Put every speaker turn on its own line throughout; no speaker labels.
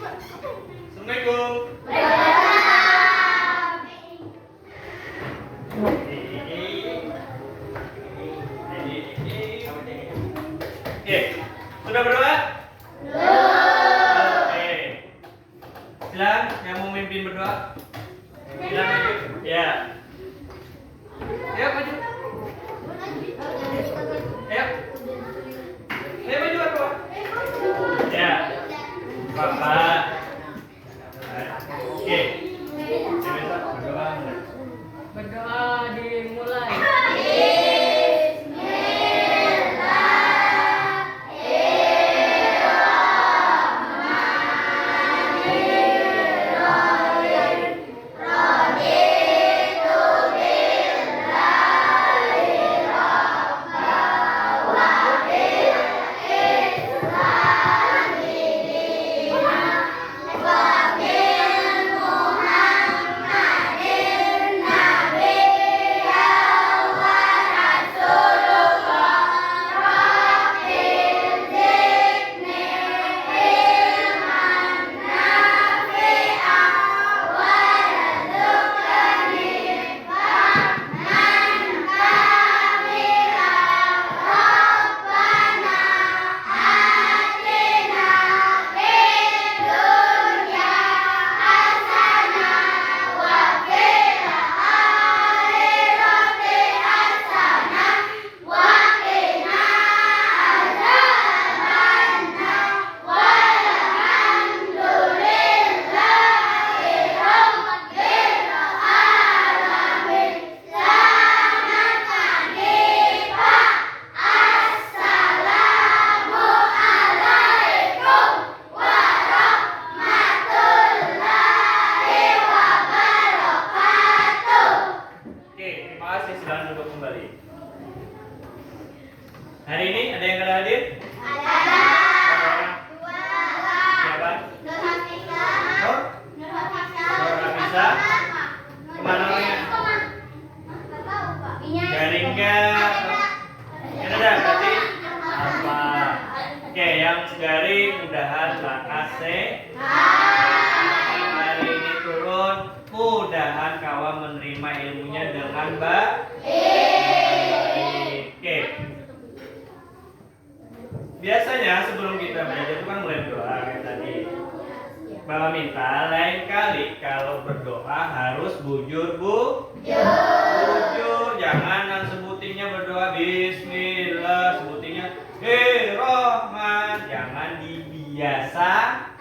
Assalamualaikum. Oke, sudah berdoa? Oke. Silakan yang mau memimpin berdoa. Silakan maju. Ya. Ayo maju. Ayo. Ayo maju berdoa. Ya. Bapak. Oke. Berdoa.
Berdoa dimulai.
Hari ini ada yang kada hadir?
Ada.
Dua. Siapa?
Nur Hafisa.
Nur?
Nur Hafisa.
Nur Hafisa. Kemana orangnya? Garing ke? Yang ada berarti apa? Oke, yang garing mudahan langkah hari ini turun, mudahan kawan menerima ilmunya dengan baik. Oke. Biasanya sebelum kita belajar itu kan mulai berdoa kayak tadi. Bapak minta lain kali kalau berdoa harus bujur bujur, jangan sebutinnya berdoa Bismillah, sebutinnya Rahman, jangan dibiasakan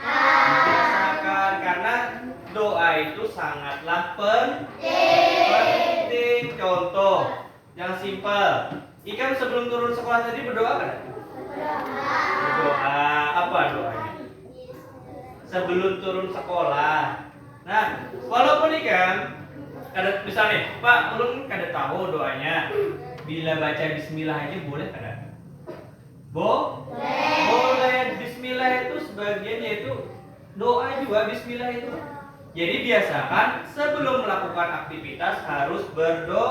karena doa itu sangatlah penting. Contoh yang simpel, Ikam sebelum turun sekolah tadi berdoa kan? Berdoa apa doanya? Sebelum turun sekolah. Nah, walaupun ikan kada misalnya, Pak, ulun kada tahu doanya. Bila baca bismillah aja boleh kada? Boleh. Bismillah itu sebagian yaitu doa juga bismillah itu. Jadi biasakan sebelum melakukan aktivitas harus berdoa.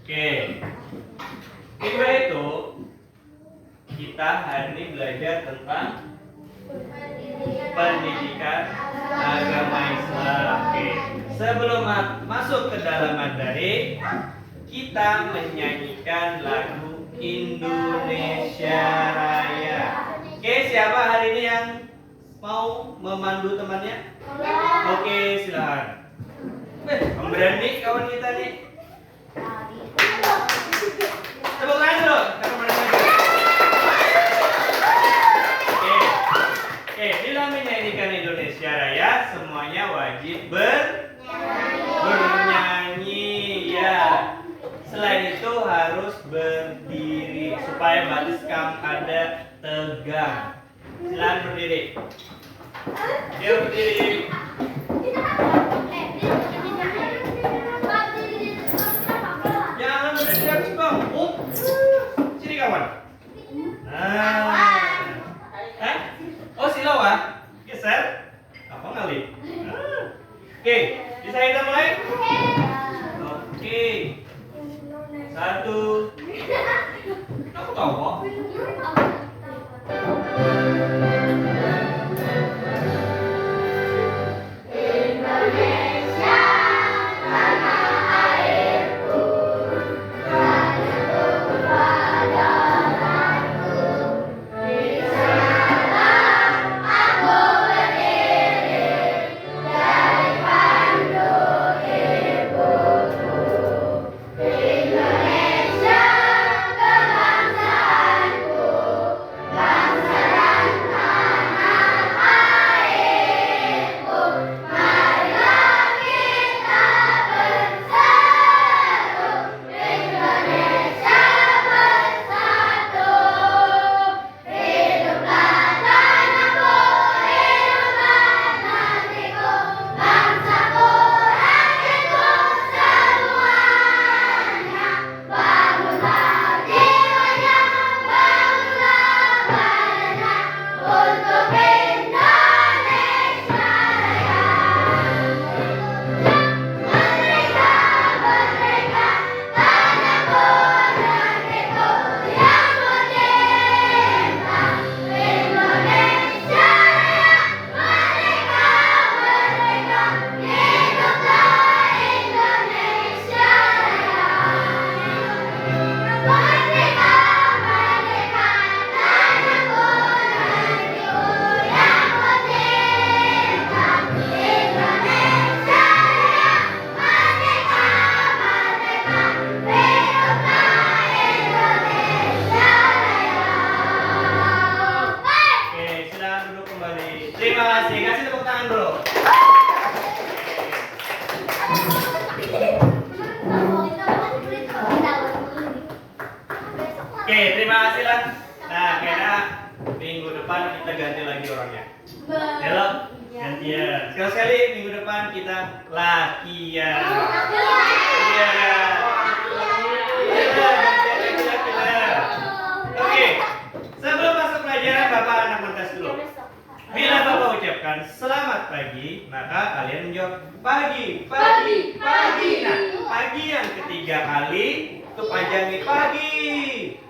Oke. Kedua itu kita hari ini belajar tentang pendidikan agama Islam. Oke. Sebelum masuk ke dalam materi, kita menyanyikan lagu Indonesia Raya. Oke, siapa hari ini yang mau memandu temannya? Oke, silakan. Berani kawan kita nih. Tepuk tangan dulu. Oke, dalam menyanyikan Indonesia Raya semuanya wajib bernyanyi ya. Selain itu harus berdiri supaya batis kamu ada tegang. Silakan berdiri. Yuk berdiri. Jangan berdiri harus bang. Sini kawan. Oh silau ah. Geser. Apa ngali? Oke, bisa kita mulai? Oke. 1. Aku tahu kok. tadi orangnya? Belok. Gantian. Sekali-sekali minggu depan kita lakian. Iya. Oke. Sebelum masuk pelajaran, Bapak anak mentes dulu. Bila Bapak ucapkan selamat pagi, maka kalian menjawab pagi, pagi, pagi. Nah, pagi yang ketiga kali itu panjangi pagi.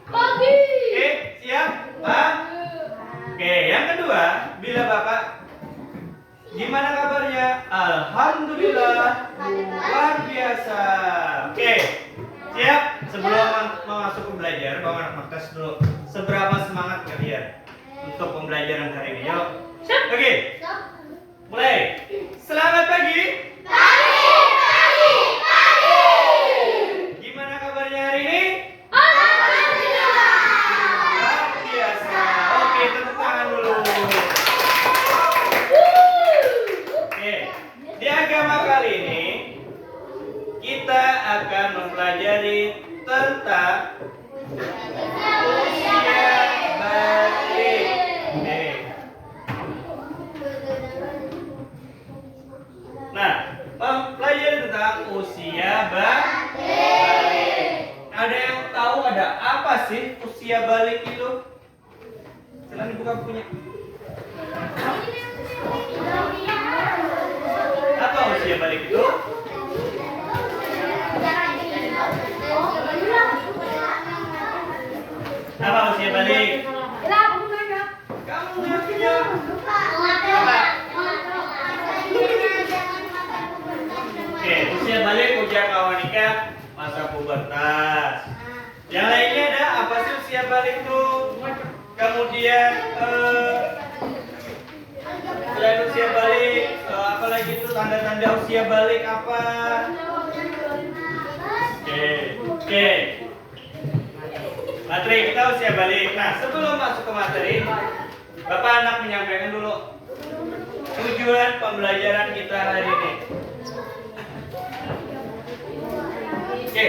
Pagi.
Oke, siap? Pak? Oke, yang kedua, bila Bapak gimana kabarnya? Alhamdulillah, luar biasa. Oke, siap? Sebelum masuk ke belajar, Bapak anak mentes dulu. Seberapa semangat kalian untuk pembelajaran hari ini? Yuk. Oke, mulai. Selamat pagi. Gimana kabarnya hari ini? Luar biasa. Oke, tepuk tangan dulu. Oke, di agama kali ini kita akan mempelajari tentang usia balik. Oke. Nah, mempelajari tentang usia balik. Ada yang tahu ada apa sih usia balik itu? Silahkan dibuka bukunya. Apa usia balik itu? Apa usia balik? Kamu nggak punya? Oke, usia balik usia kawanika masa pubertas. Yang lainnya ada apa sih usia balik itu? Kemudian selain usia balik, apalagi itu tanda-tanda usia balik apa? Oke. Materi kita usia balik. Nah, sebelum masuk ke materi, Bapak anak menyampaikan dulu tujuan pembelajaran kita hari ini. Oke,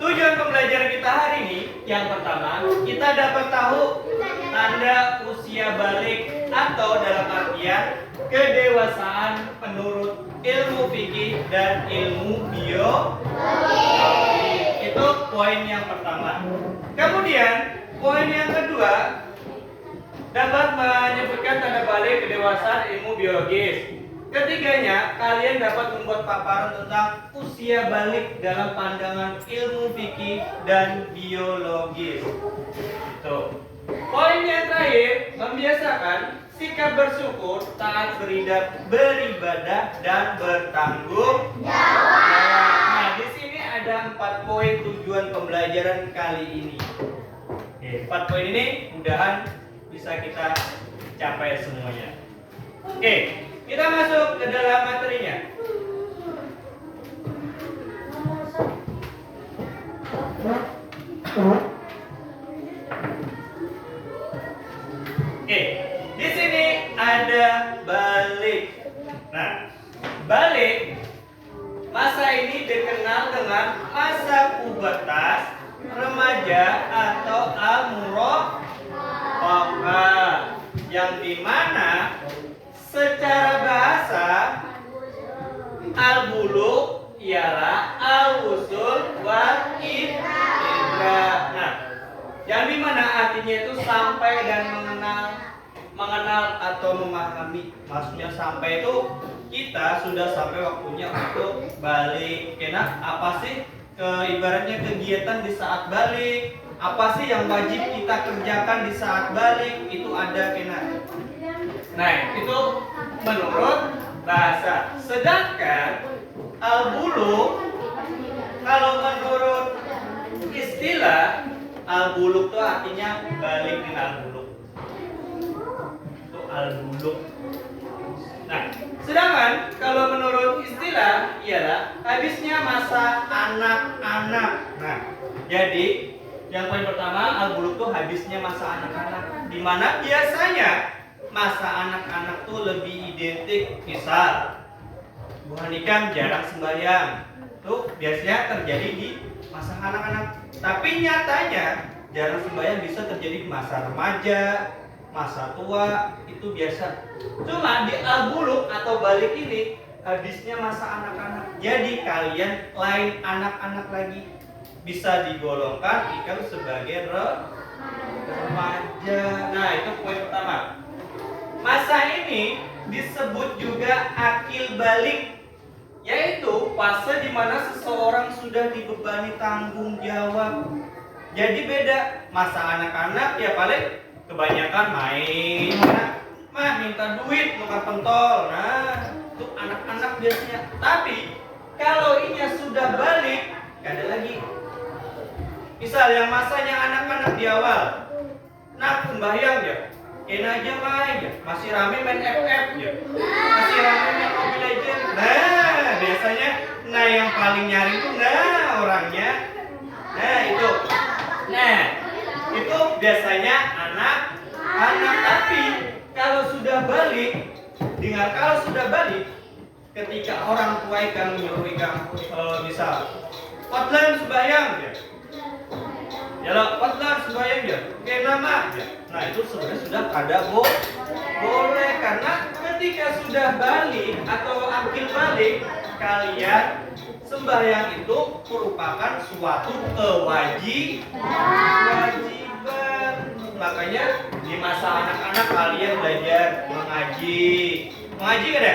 tujuan pembelajaran kita hari ini yang pertama, kita dapat tahu tanda usia balik atau dalam artian kedewasaan menurut ilmu fikih dan ilmu biologi. Itu poin yang pertama. Kemudian poin yang kedua dapat menyebutkan tanda balik kedewasaan ilmu biologis. Ketiganya, kalian dapat membuat paparan tentang usia balik dalam pandangan ilmu fikih dan biologis. Tuh. Poin yang terakhir, membiasakan sikap bersyukur, taat beribadah dan bertanggung jawab. Nah, di sini ada 4 poin tujuan pembelajaran kali ini. Oke, 4 poin ini mudahan bisa kita capai semuanya. Oke, kita masuk ke dalam materinya. Oke, di sini ada balik. Nah, balik masa ini dikenal dengan masa pubertas, remaja atau al-muraqqah, yang dimana secara bahasa al-bulugh ialah al-wusul wal idrak. Nah, yang dimana artinya itu sampai dan mengenal atau memahami. Maksudnya sampai itu kita sudah sampai waktunya untuk balik. Kena apa sih ibaratnya kegiatan di saat balik? Apa sih yang wajib kita kerjakan di saat balik? Itu ada kena. Nah, itu menurut bahasa. Sedangkan al-bulugh, kalau menurut istilah, al-bulugh itu artinya balik dengan al-bulugh. Itu al-bulugh. Nah, sedangkan kalau menurut istilah ialah habisnya masa anak-anak. Nah, jadi yang poin pertama, al-bulugh itu habisnya masa anak-anak, di mana biasanya masa anak-anak tuh lebih identik, misal Bu Hanikam jarang sembahyang, tuh biasanya terjadi di masa anak-anak. Tapi nyatanya jarang sembahyang bisa terjadi di masa remaja, masa tua itu biasa. Cuma di al-bulugh atau balik ini habisnya masa anak-anak. Jadi kalian lain anak-anak lagi, bisa digolongkan ikan sebagai remaja. Nah, itu poin pertama. Masa ini disebut juga akil balik, yaitu fase di mana seseorang sudah dibebani tanggung jawab. Jadi beda. Masa anak-anak ya paling kebanyakan main, mah minta duit nuker pentol. Nah, itu anak-anak biasanya. Tapi kalau inya sudah balik, ada lagi. Misal yang masanya anak-anak di awal, nah sembahyang ya, aja main ya, masih rame main FF ya, masih rame main Mobile Legends. Nah, biasanya, nah yang paling nyaring tuh nah orangnya. Nah itu, nah itu biasanya anak-anak. Tapi kalau sudah balik, dengar, kalau sudah balik, ketika orang tua ikan menyuruh ikan, misal Potlan sembahyang ya, ya lo Potlan sembahyang ya, oke nama ya. Nah itu sebenarnya sudah ada boleh, karena ketika sudah balik atau akil balik, kalian sembahyang itu merupakan suatu kewajiban. Makanya di masa anak-anak kalian belajar mengaji kan ada?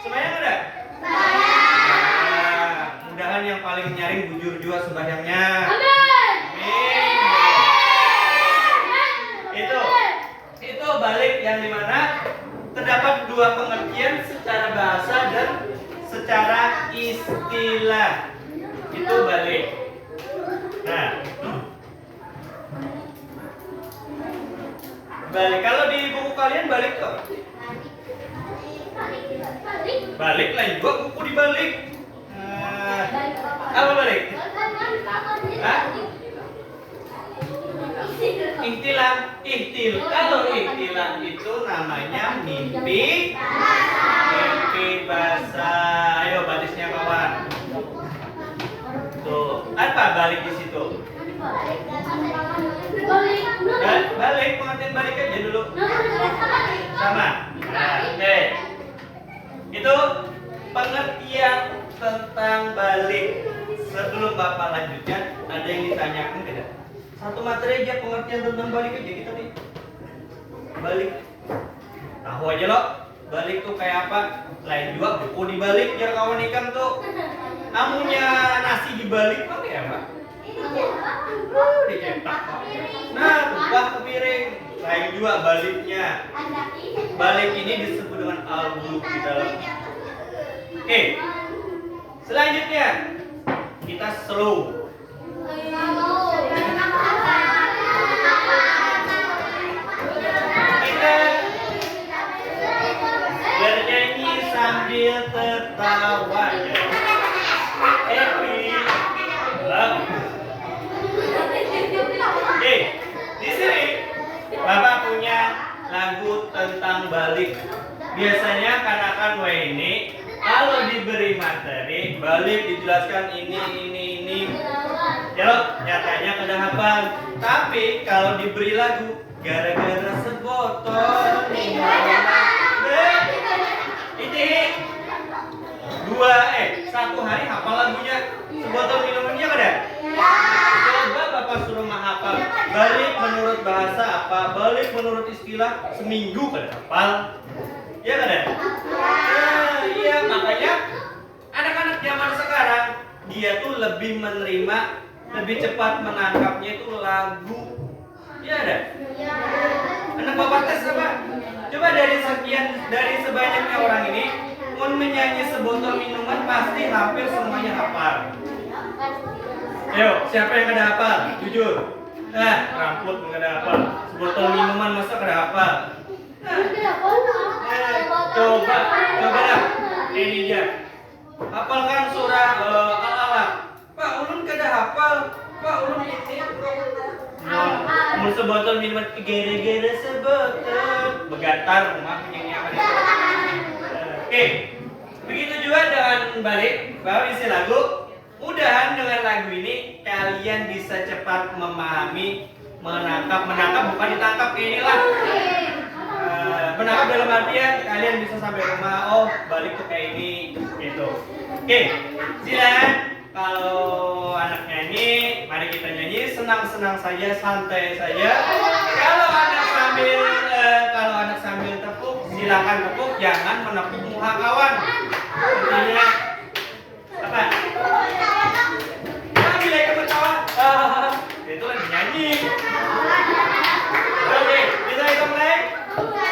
Sembahyang ada? Nah, mudahan yang paling nyaring bujur juga sembahyangnya. Amin. Itu balik yang dimana terdapat dua pengertian secara bahasa dan secara istilah. Itu balik. Nah, balik, kalau di buku kalian balik kok. Balik lain juga buku dibalik. Apa balik? Hah? Ihtilam. Kalau ihtilam itu namanya mimpi basah. Ayo batisnya kawan. Tuh, apa balik di situ? Balik, pengertian balik aja dulu. Sama. Nah, oke. Itu pengertian tentang balik. Sebelum Bapak lanjutkan, ada yang ditanyakan tidak? Satu materi aja pengertian tentang balik aja kita nih. Balik. Tahu aja lo, balik tuh kayak apa? Lain juga buku dibalik biar kawan ikan tuh. Amunya nasi dibalik apa ya, Pak? Dicetak. Nah, tumpah ke piring. Lain juga baliknya. Balik ini disebut dengan al-bulugh di dalam. Oke. Selanjutnya kita slow. Kita bernyanyi sambil tertawa. Happy. Oke, di sini Bapak punya lagu tentang balik. Biasanya kanakan ini kalau diberi materi balik dijelaskan ini. Ya lo, nyatanya kada hafal. Tapi kalau diberi lagu gara-gara sebotol minuman. Ini satu hari hafal lagunya sebotol minumannya kada? Coba Bapak suruh menghafal. Balik menurut bahasa apa? Balik menurut istilah seminggu kada hafal. Ya kada? Nah, iya makanya anak-anak zaman sekarang dia tuh lebih menerima, lebih cepat menangkapnya itu lagu. Ya ada? Anak Bapak tes apa? Coba dari sebanyaknya orang ini, mau menyanyi sebotol minuman pasti hampir semuanya hafal. Ayo, siapa yang kada hafal? Jujur. Rambut kada hafal. Sebotol minuman masa kada hafal? Coba dah. Ini dia. Hafalkan surah Al-Alaq. Pak, ulun kada hafal. Pak, ulun ini. Mau sebotol minuman gara-gara sebotol begatar rumah penyanyi apa itu. Oke. Begitu juga dengan balik, bahwa isi lagu. Mudahan dengan lagu ini kalian bisa cepat memahami Menangkap bukan ditangkap kayak inilah. Menangkap dalam artian kalian bisa sampai rumah, oh balik tuh kayak ini gitu. Oke, silakan kalau anak nyanyi, mari kita nyanyi senang-senang saja, santai saja. Kalau anak sambil tepuk, silakan tepuk, jangan menepuk muka kawan. Intinya apa? Nah, bila ikut ketawa, itu lagi nyanyi. Oke, bisa kita mulai? Oke.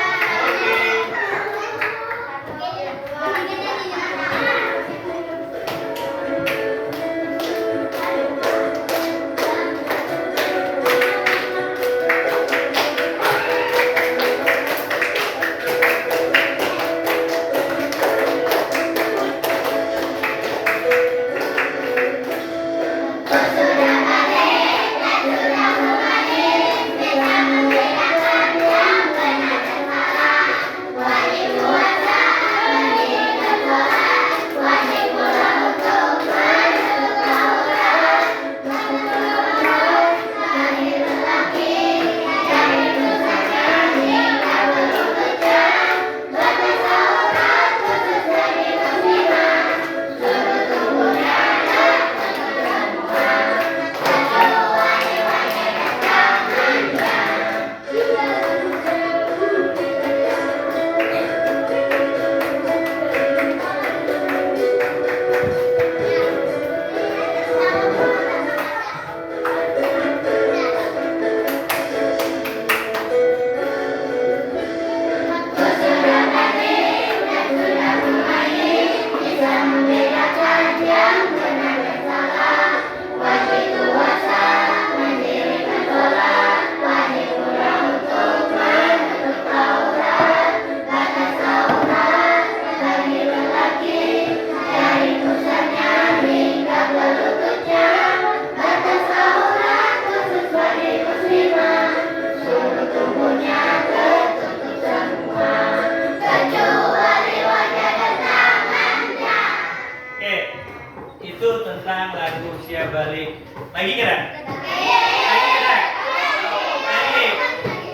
Tentang lagu usia balik. Lagi kira?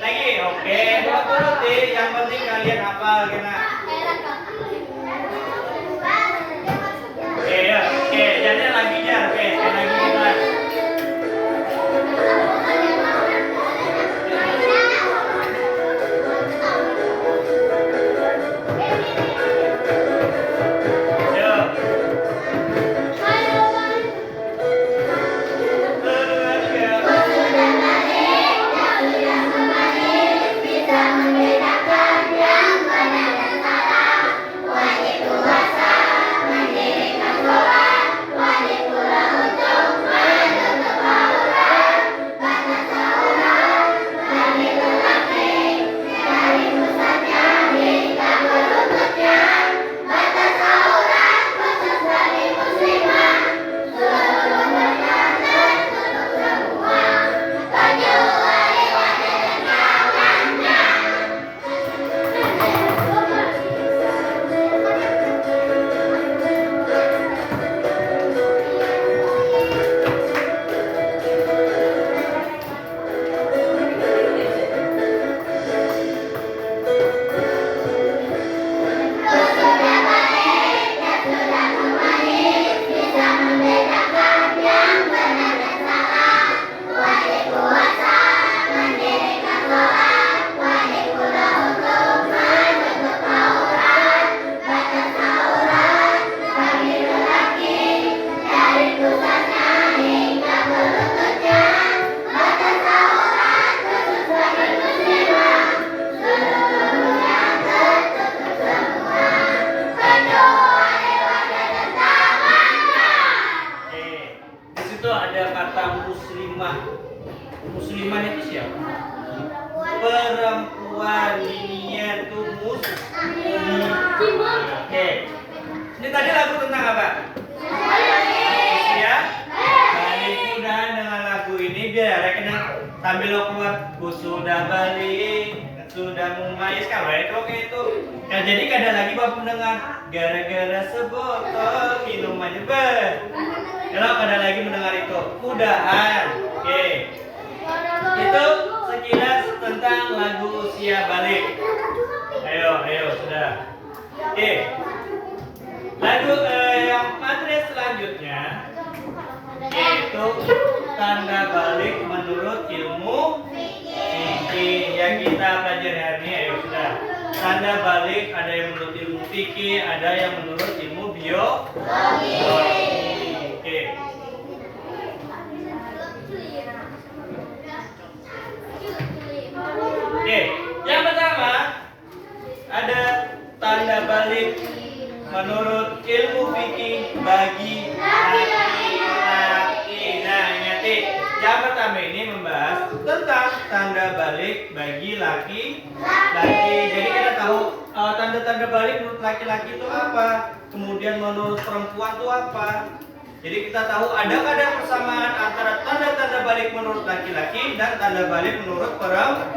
Lagi. Oke, dulu deh. Yang penting kalian hafal kena. Oke, ya. Oke, jadi lagi ya. Oke, lagi kita. Muslimah itu siapa? Perempuan dininya tumus. Oke. Ini tadi lagu tentang apa? Ya. Balik udah dengan lagu ini biar ya kena sambil lo keluar. Ku sudah balik, sudah memayaskan. Itu kayak itu. Nah jadi kada lagi bapak mendengar gara-gara sebotol minumannya ber. Kalau kada lagi mendengar itu, mudahan. Oke. Itu tentang lagu usia balik. Ayo, sudah. Oke. Lagu yang materi selanjutnya yaitu tanda balik menurut ilmu fikih yang kita pelajari hari ini. Ayo sudah. Tanda balik ada yang menurut ilmu fikih, ada yang menurut ilmu biologi. Oke. Oke, yang pertama ada tanda balik menurut ilmu fikih bagi laki-laki. Nah, ingat yang pertama ini membahas tentang tanda balik bagi laki-laki. Jadi kita tahu tanda-tanda balik menurut laki-laki itu apa, kemudian menurut perempuan itu apa. Jadi kita tahu adakah ada persamaan antara tanda-tanda balik menurut laki-laki dan tanda balik menurut perempuan.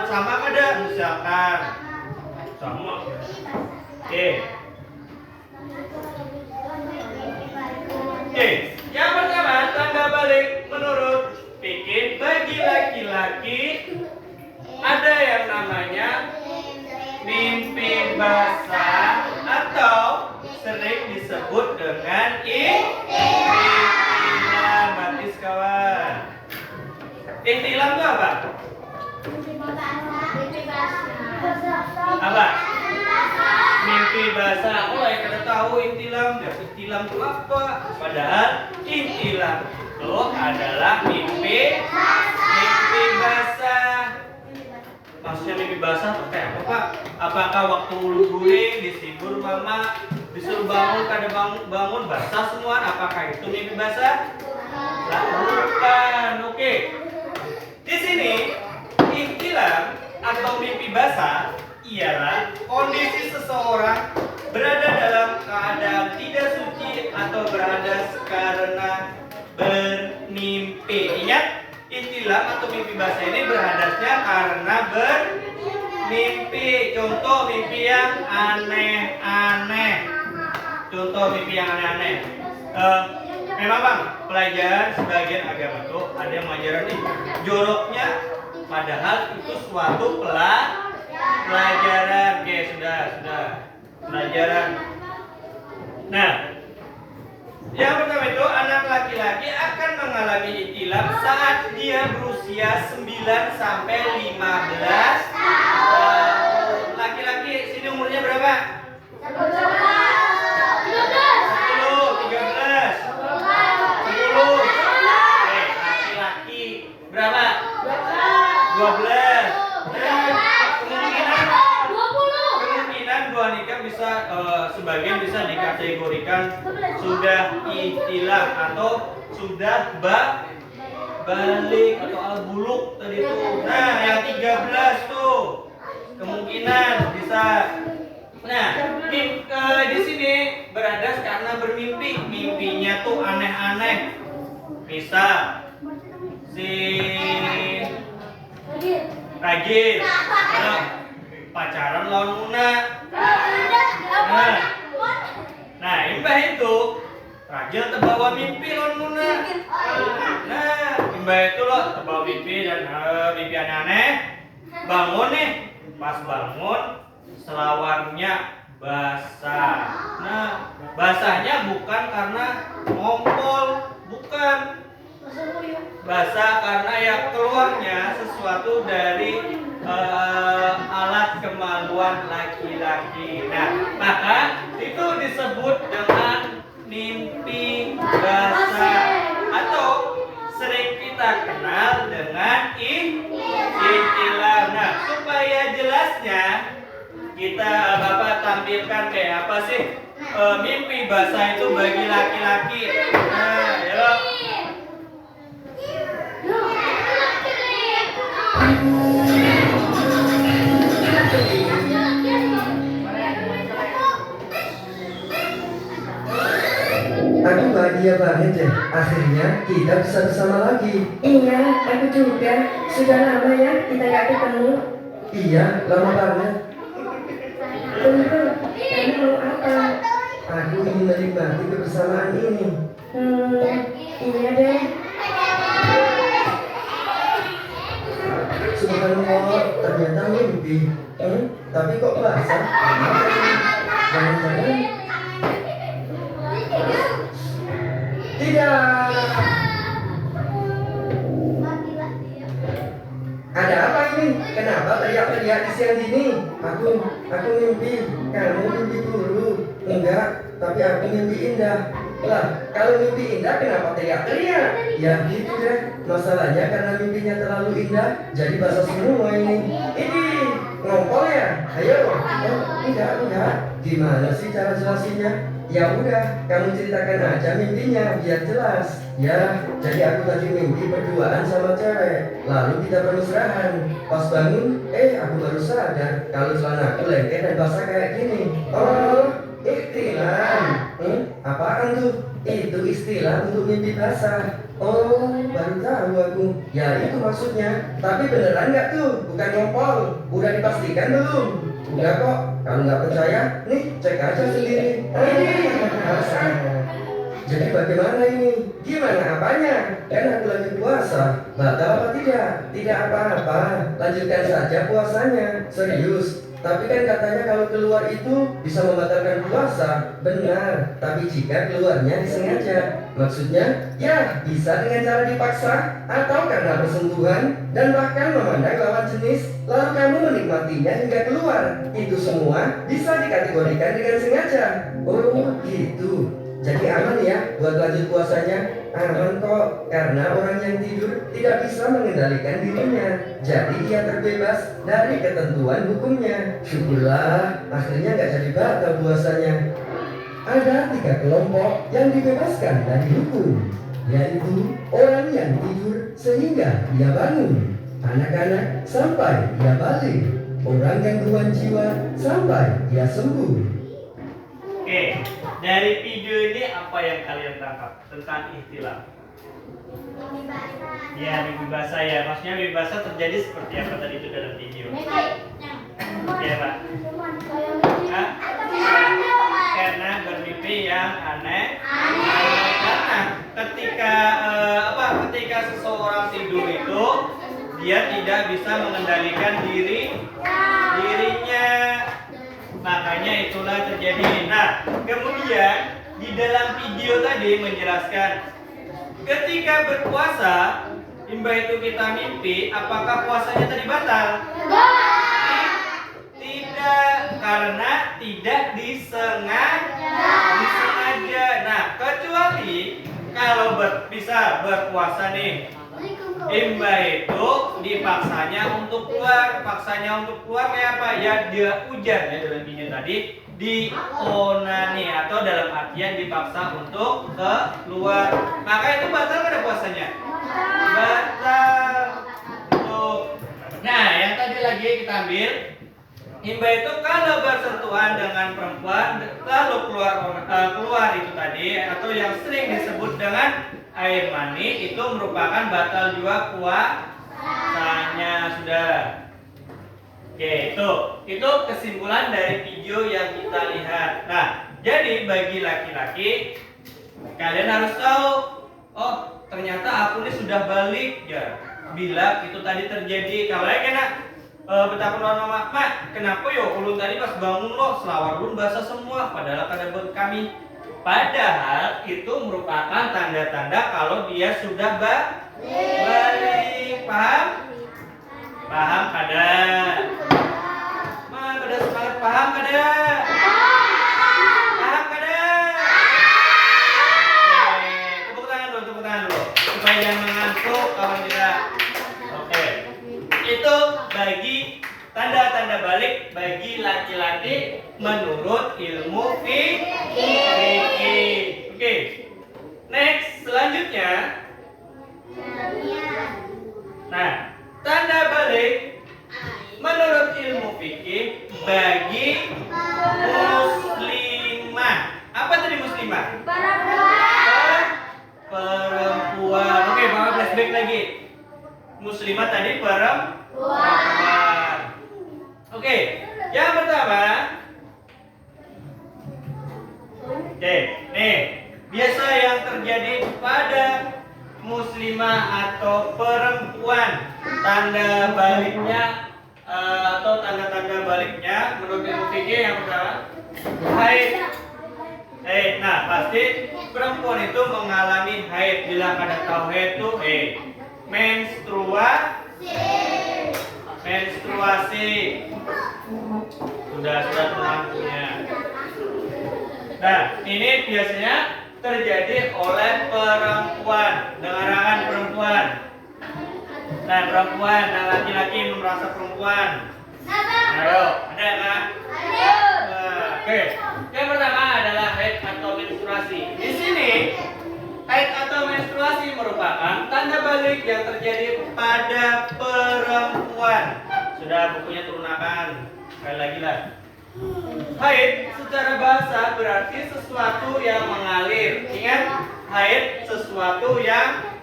Sama ada misalkan sama. Oke, yang pertama tanda balik menurut fikih bagi laki-laki ada yang namanya mimpi basah atau sering disebut dengan ihtilam. Batis kawan. Ihtilam itu apa? Apa? Mimpi basah. Oh, yang kita tahu ihtilam. Ihtilam itu apa? Padahal ihtilam itu adalah mimpi basah. Maksudnya mimpi basah itu kayak apa, Pak? Apakah waktu guling disibur mama disuruh bangun, kada bangun basah semua? Apakah itu mimpi basah? Bukan. Oke. Di sini ihtilam atau mimpi basah ialah kondisi seseorang berada dalam keadaan tidak suci atau berada karena bermimpi. Ingat, ihtilam atau mimpi basah ini berhadasnya karena bermimpi. Contoh mimpi yang aneh-aneh. Memang Bang, pelajaran sebagian agama itu ada yang mengajaran nih joroknya, padahal itu suatu pelajaran. Oke, sudah pelajaran. Nah, yang pertama itu anak laki-laki akan mengalami ihtilam saat dia berusia 9 sampai 15 tahun. Laki-laki sini umurnya berapa? 12. Kemungkinan dua nikah bisa sebagian bisa dikategorikan sudah ihtilam atau sudah balik atau al-buluk tadi itu. Nah, yang 13 tuh kemungkinan bisa. Nah, di sini beradas karena bermimpi. Mimpinya tuh aneh-aneh. Misal si Ragil pacaran lawan Muna. Nah, imbah itu Ragil terbawa mimpi lawan Muna. Nah, imbah itu loh terbawa mimpi dan mimpi aneh-aneh. Bangun nih, pas bangun selawarnya basah. Nah, basahnya bukan karena ngompol, bukan. Basah karena ya keluarnya sesuatu dari alat kemaluan laki-laki. Nah, maka itu disebut dengan mimpi basah atau sering kita kenal dengan ihtilam. Nah, supaya jelasnya kita Bapak tampilkan kayak apa sih mimpi basah itu bagi laki-laki. Nah, ya.
Aku bahagia banget deh. Akhirnya kita bisa bersama lagi.
Iya, aku juga. Sudah lama ya kita gak ketemu.
Iya, lama banget.
Tunggu, kamu mau apa?
Aku ingin menikmati kebersamaan ini.
Iya deh.
Subhanallah, ternyata mimpi. Tapi kok basah? Jangan-jangan tidak. Ada apa ini? Kenapa teriak-teriak di siang dini? Aku mimpi. Kamu mimpi dulu. Enggak, tapi aku mimpi indah. Lah, kalau mimpi indah kenapa teriak-teriak? Ya gitu deh. Masalahnya karena mimpinya terlalu indah, jadi basah semua ini. Ini ngompol ya? Ayo. Enggak. Gimana sih cara jelasinnya? Ya udah, kamu ceritakan aja mimpinya biar jelas. Ya, jadi aku tadi mimpi berduaan sama cewek. Lalu kita bermesraan. Pas bangun, aku baru sadar kalau celana aku lengket dan basah kayak gini. Oh, ikhtilam. Apaan tuh? Itu istilah untuk mimpi basah. Oh, baru tahu aku. Ya itu maksudnya. Tapi beneran nggak tuh? Bukan ngompol. Udah dipastikan belum? Udah kok. Kalau nggak percaya, nih cek aja sendiri. Jadi bagaimana ini? Gimana apanya? Kan aku lagi puasa. Batal apa tidak? Tidak apa-apa. Lanjutkan saja puasanya. Serius. Tapi kan katanya kalau keluar itu bisa membatalkan puasa. Benar. Tapi jika keluarnya disengaja. Maksudnya, ya bisa dengan cara dipaksa atau karena bersentuhan dan bahkan memandang lawan jenis. Lalu kamu menikmatinya hingga keluar. Itu semua bisa dikategorikan dengan sengaja. Oh gitu. Jadi aman ya buat lanjut puasanya? Aman kok, karena orang yang tidur tidak bisa mengendalikan dirinya. Jadi dia terbebas dari ketentuan hukumnya. Syukurlah, akhirnya nggak jadi batal puasanya. Ada 3 kelompok yang dibebaskan dari hukum, yaitu orang yang tidur sehingga dia bangun, anak-anak sampai dia balik, orang gangguan jiwa sampai dia sembuh.
Oke, dari video ini apa yang kalian tangkap tentang ikhtilaf? Ya, mimpi basah ya. Maksudnya mimpi basah terjadi seperti apa tadi itu dalam video? Oke, Pak. Hah? Karena bermimpi yang aneh. Karena ketika seseorang tidur itu dia tidak bisa mengendalikan dirinya. Makanya itulah terjadi. Nah, kemudian di dalam video tadi menjelaskan ketika berpuasa, imba itu kita mimpi, apakah puasanya tadi batal? Tidak, karena tidak disengaja. Nah, kecuali kalau bisa berpuasa nih, imba itu dipaksanya untuk keluar. Paksanya untuk keluar kayak apa? Ya dia hujan ya dalam video tadi, dionani atau dalam artian dipaksa untuk keluar. Maka itu batal kan puasanya? Batal. Tuh. Nah, yang tadi lagi kita ambil, imba itu kalau bersentuhan dengan perempuan lalu keluar itu tadi, atau yang sering disebut dengan air mani, itu merupakan batal juga puasanya. Sudah. Oke, itu kesimpulan dari video yang kita lihat. Nah, jadi bagi laki-laki kalian harus tahu, oh ternyata aku ini sudah balik ya bila itu tadi terjadi. Kalau kena betapa lama, Mak, kenapa yo ulun tadi pas bangun lo selawar ulun basah semua, padahal kada buat kami. Padahal itu merupakan tanda-tanda kalau dia sudah balik. Paham kada? Pada semangat paham kada? Paham kada? Oke, tepuk tangan dulu supaya jangan mengantuk kawan kita. Oke. Itu bagi tanda-tanda balik bagi laki-laki menurut ilmu fikih. Oke. Next, selanjutnya. Nah, tanda balik menurut ilmu fikih bagi muslimah. Apa tadi muslimah? Perempuan. Oke, Mama flashback lagi. Muslimah tadi perempuan. Oke, yang pertama. Oke, nih. Biasa yang terjadi pada muslimah atau perempuan tanda baliknya atau tanda-tanda baliknya menurut ilmu fikih yang pertama haid. Nah pasti perempuan itu mengalami haid. Bila kalian tahu haid itu menstruasi. Sudah mengakunya. Nah ini biasanya terjadi oleh perempuan. Dengarkan perempuan. Nah perempuan, nah laki-laki merasa perempuan. Ayo, ada kan? Oke. Yang pertama adalah haid atau menstruasi. Di sini haid atau menstruasi merupakan tanda balik yang terjadi pada perempuan. Sudah bukunya turunakan. Sekali lagi lah. Haid secara bahasa berarti sesuatu yang mengalir. Ingat, haid sesuatu yang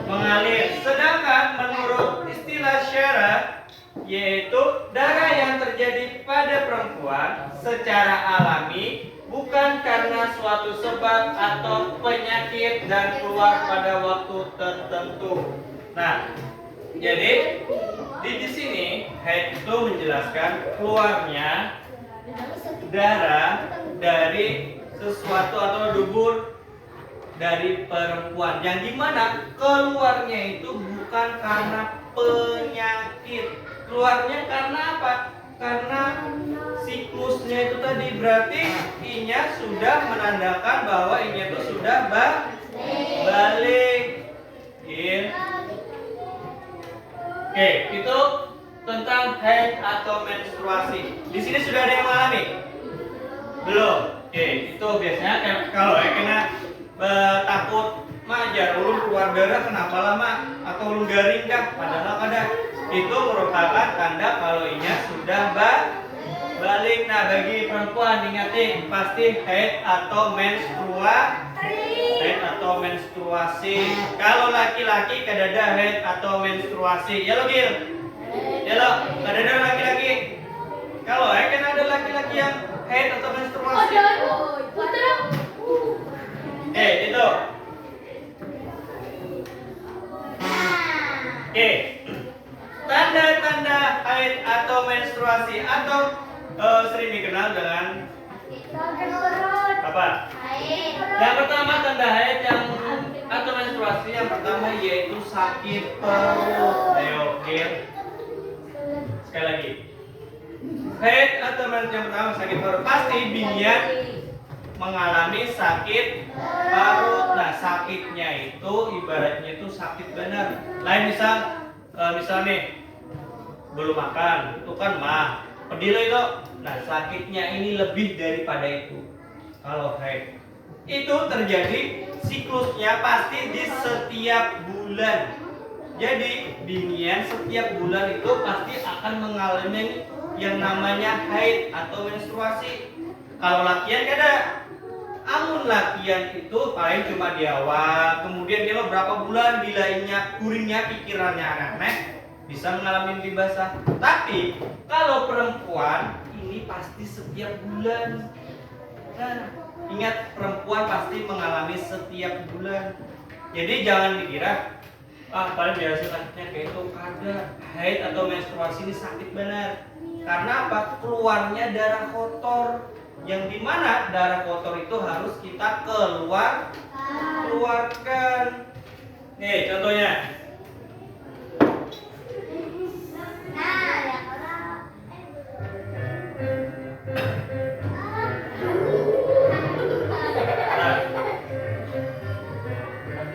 mengalir. Sedangkan menurut istilah syara yaitu darah yang terjadi pada perempuan secara alami bukan karena suatu sebab atau penyakit dan keluar pada waktu tertentu. Nah, jadi di sini haid itu menjelaskan keluarnya darah dari sesuatu atau dubur dari perempuan yang dimana keluarnya itu bukan karena penyakit, keluarnya karena apa? Karena siklusnya itu tadi, berarti inya sudah menandakan bahwa inya itu sudah balik. Oke, itu tentang haid atau menstruasi. Di sini sudah ada yang mengalami? Belum. Oke, itu biasanya kalau kena takut majar ulun keluar darah kenapa lama atau ulun garing kah padahal kada, itu merupakan tanda kalau inya sudah balik. Nah bagi perempuan ingatin pasti haid atau menstruasi. Kalau laki-laki kada ada haid atau menstruasi ya lo Gil, ya lo kada ada laki-laki. Kalau kan ada laki-laki yang haid atau menstruasi. Itu. Tanda-tanda haid atau menstruasi atau sering dikenal dengan apa? Yang pertama tanda haid yang atau menstruasi yang pertama yaitu sakit perut. Ayo, sekali lagi. Haid atau menstruasi yang pertama sakit perut. Pasti binian mengalami sakit perut. Nah sakitnya itu ibaratnya itu sakit benar. Lain misal nih belum makan itu kan pedih itu. Nah sakitnya ini lebih daripada itu. Kalau haid itu terjadi siklusnya pasti di setiap bulan. Jadi binian setiap bulan itu pasti akan mengalami yang namanya haid atau menstruasi. Kalau lakian kada. Amun latihan itu paling cuma di awal, kemudian dia berapa bulan bilainya kuringnya pikirannya aneh bisa mengalami mimpi basah. Tapi kalau perempuan ini pasti setiap bulan. Nah, ingat perempuan pasti mengalami setiap bulan. Jadi jangan dikira paling biasa sakitnya kayak itu, kada. Haid atau menstruasi ini sakit benar. Karena apa? Keluarnya darah kotor. Yang dimana darah kotor itu harus kita keluarkan. Nih contohnya.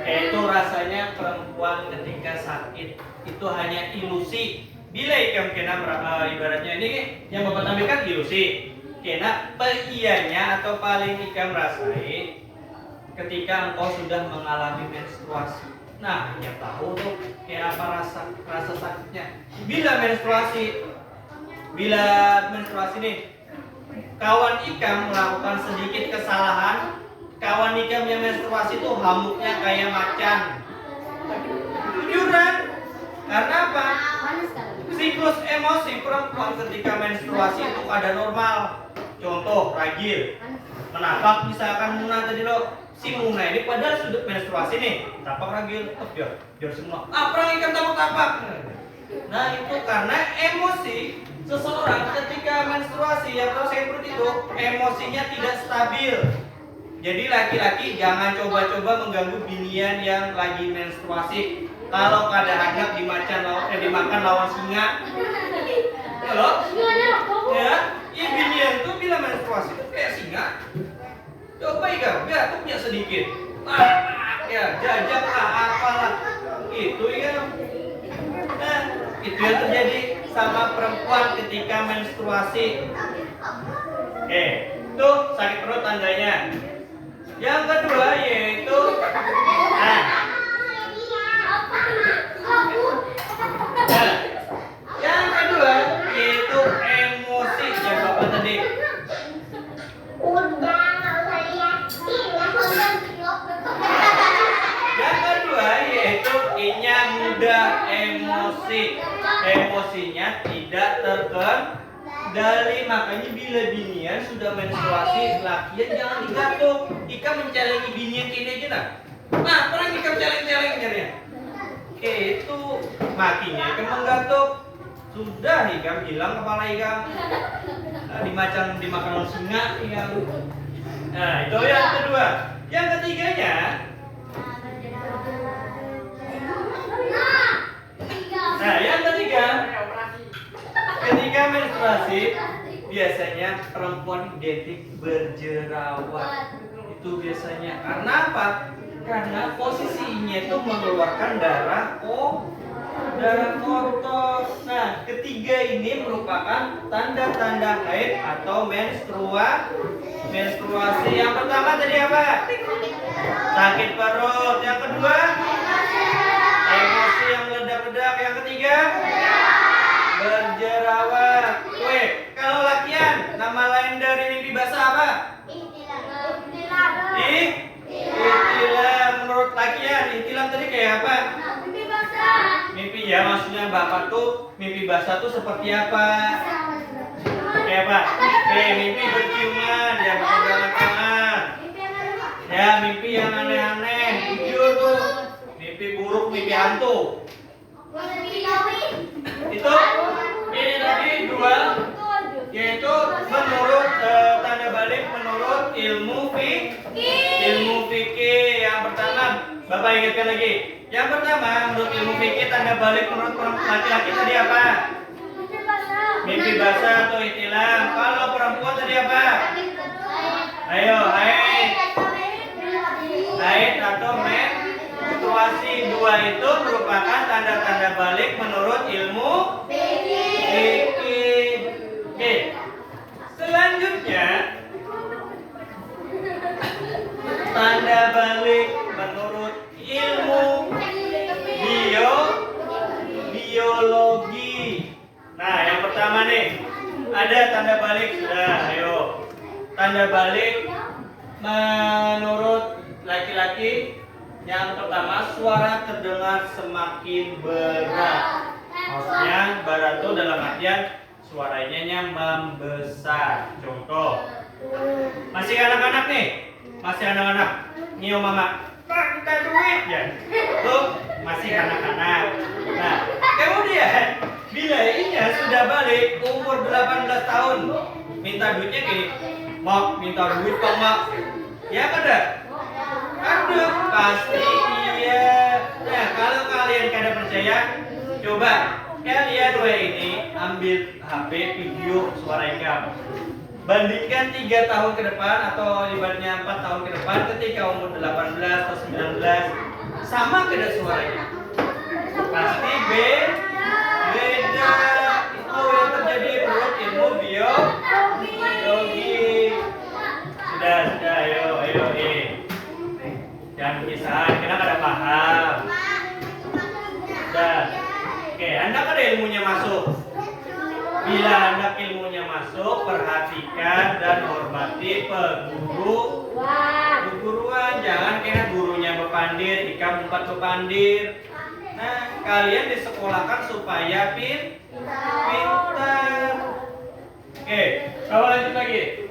Itu rasanya perempuan ketika sakit itu hanya ilusi. Bila ikam kena ibaratnya ini yang Bapak tampilkan ilusi. Kena ianya atau paling ikam rasai ketika engkau sudah mengalami menstruasi. Nah, yang tahu tuh kayak apa rasa sakitnya. Bila menstruasi nih, kawan ikam melakukan sedikit kesalahan, kawan ikam yang menstruasi tuh hamuknya kayak macan. Jujuran. Karena apa? Siklus emosi perempuan ketika menstruasi itu kada normal. Contoh ragil, menapak misalkan Muna tadi lo, si Muna ini padahal sudah menstruasi nih, tapak ragil, biar semua. Perang ikan tapak. Nah, itu karena emosi seseorang ketika menstruasi atau seperti itu, emosinya tidak stabil. Jadi laki-laki jangan coba-coba mengganggu binian yang lagi menstruasi. Kalau kadang-kadang dimakan lawan singa. Halo? Ya, binian tuh bila menstruasi tuh kayak singa. Coba ya, tuh sedikit. Ya, jajak lah, apalah. Itu ya. Nah, itu yang terjadi sama perempuan ketika menstruasi. Tuh sakit perut tandanya. Yang kedua yaitu yang kedua yaitu emosi yang Bapak tadi. Yang kedua yaitu inya mudah emosi. Emosinya tidak terkendali. Makanya bila binian sudah menstruasi, lakian jangan digatuk. Ika mencelengi binian kini aja nah. Nah, pernah Ika celeng-celengnya ya. Itu makinya Ika menggatuk. Sudah Ika hilang kepala Ika. Dimakan oleh singa Ika. Nah, itu yang kedua. Yang ketiganya yang ketiga, ketika menstruasi biasanya perempuan identik berjerawat. Itu biasanya karena apa? Karena posisinya itu mengeluarkan darah kotor. Nah, ketiga ini merupakan tanda-tanda haid atau menstruasi. Yang pertama tadi apa? Sakit perut. Yang kedua, emosi yang meledak-ledak. Yang ketiga, berjerawat. Kalau lakian, nama lain dari mimpi basah apa? Ihtilam. Menurut lakian, ihtilam tadi kayak apa? Mimpi ya, maksudnya Bapak tuh mimpi basah tuh seperti apa? Kayak apa? Mimpi berciuman, ya pegangan-pegangan. Ya, mimpi yang aneh-aneh, jujur tuh. Mimpi buruk, mimpi hantu. Itu ini tadi dua, yaitu menurut tanda balik menurut ilmu fikih. Yang pertama, Bapak ingatkan lagi. Yang pertama, menurut ilmu fikih tanda balik menurut laki-laki tadi apa? Mimpi basah atau ihtilam. Kalau perempuan tadi apa? Ayo, haid atau menstruasi. Dua itu merupakan tanda-tanda balik menurut ilmu fikih. Selanjutnya, tanda balik menurut ilmu biologi. Nah, yang pertama nih, ada tanda balik sudah. Ayo. Tanda balik menurut laki-laki yang pertama, suara terdengar semakin berat. Maksudnya berat itu dalam artian suaranya membesar. Contoh, masih anak-anak nih, Nio mama, minta duit ya. Tuh masih anak-anak. Nah, kemudian bila inya sudah balik umur 18 tahun, minta duitnya gini, Mak, minta duit Pak Mak. Ya ada? Ada, pasti iya. Nah, kalau kalian kada percaya, coba kalian ini ambil HP video suara Ika. Bandingkan 3 tahun ke depan atau ibaratnya 4 tahun ke depan ketika umur 18 atau 19, sama kada suaranya? Pasti beda. Itu yang terjadi menurut ilmu biologi. Sudah, ayo. Jangan kisah, kita kada paham. Sudah. Oke, Anda kada ilmunya masuk. Bila Anda ilmunya masuk, perhatikan dan hormati guruan. Jangan kena gurunya bepandir, Ika empat bepandir. Nah, kalian disekolahkan supaya pintar. Oke, kalau lanjut lagi.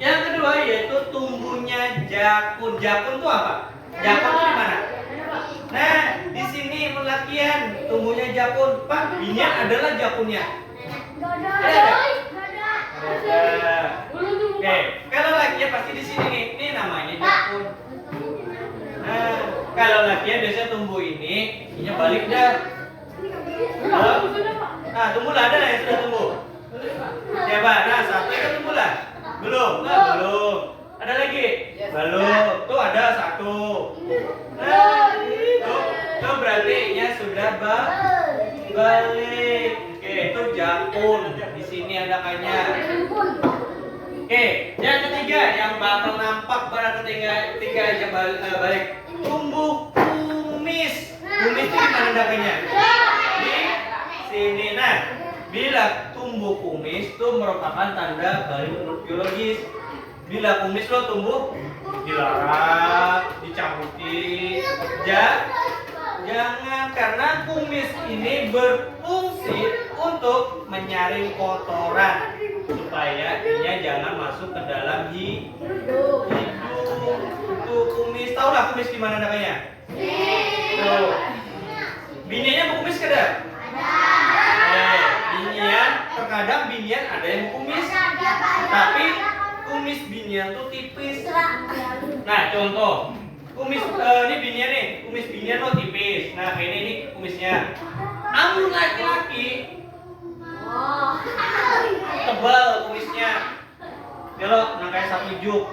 Yang kedua yaitu tumbuhnya jakun. Jakun itu apa? Jakun itu di mana? Nah, di sini latihan tumbuhnya jakun. Pak, binian adalah jakunnya. Ada. Oke, kalau lakian pasti di sini nih. Ini namanya jakun. Nah, kalau lakian biasanya tumbuh ininya balik dah. Halo? Nah, tumbuhlah ada yang sudah tumbuh. Coba, nah satu itu tumbuhlah. Belum, nah belum. Ada lagi? Belum. Tuh ada satu. Nah, itu berarti nya sudah balik. Oke, itu jakun. Di sini ada kanya. Oke, yang ketiga yang bakal nampak pada ketiga aja balik. Tumbuh kumis. Kumis itu di mana dakanya? Di sini. Nah, bila tumbuh kumis itu merupakan tanda balik menurut biologis. Bila kumis lo tumbuh dilarang, dicabuti, jangan, karena kumis ini berfungsi untuk menyaring kotoran supaya dia jangan masuk ke dalam hidung. Itu kumis, tau lah kumis di mana namanya? Tuh. Biniannya berkumis kada? Binian, terkadang binian ada yang berkumis, tapi kumis binian tuh tipis. Nah, contoh kumis ini binian nih, kumis binian lo tipis. Nah, kayak ini kumisnya. Amun laki-laki tebal kumisnya. Dia lo kayak sapi juk.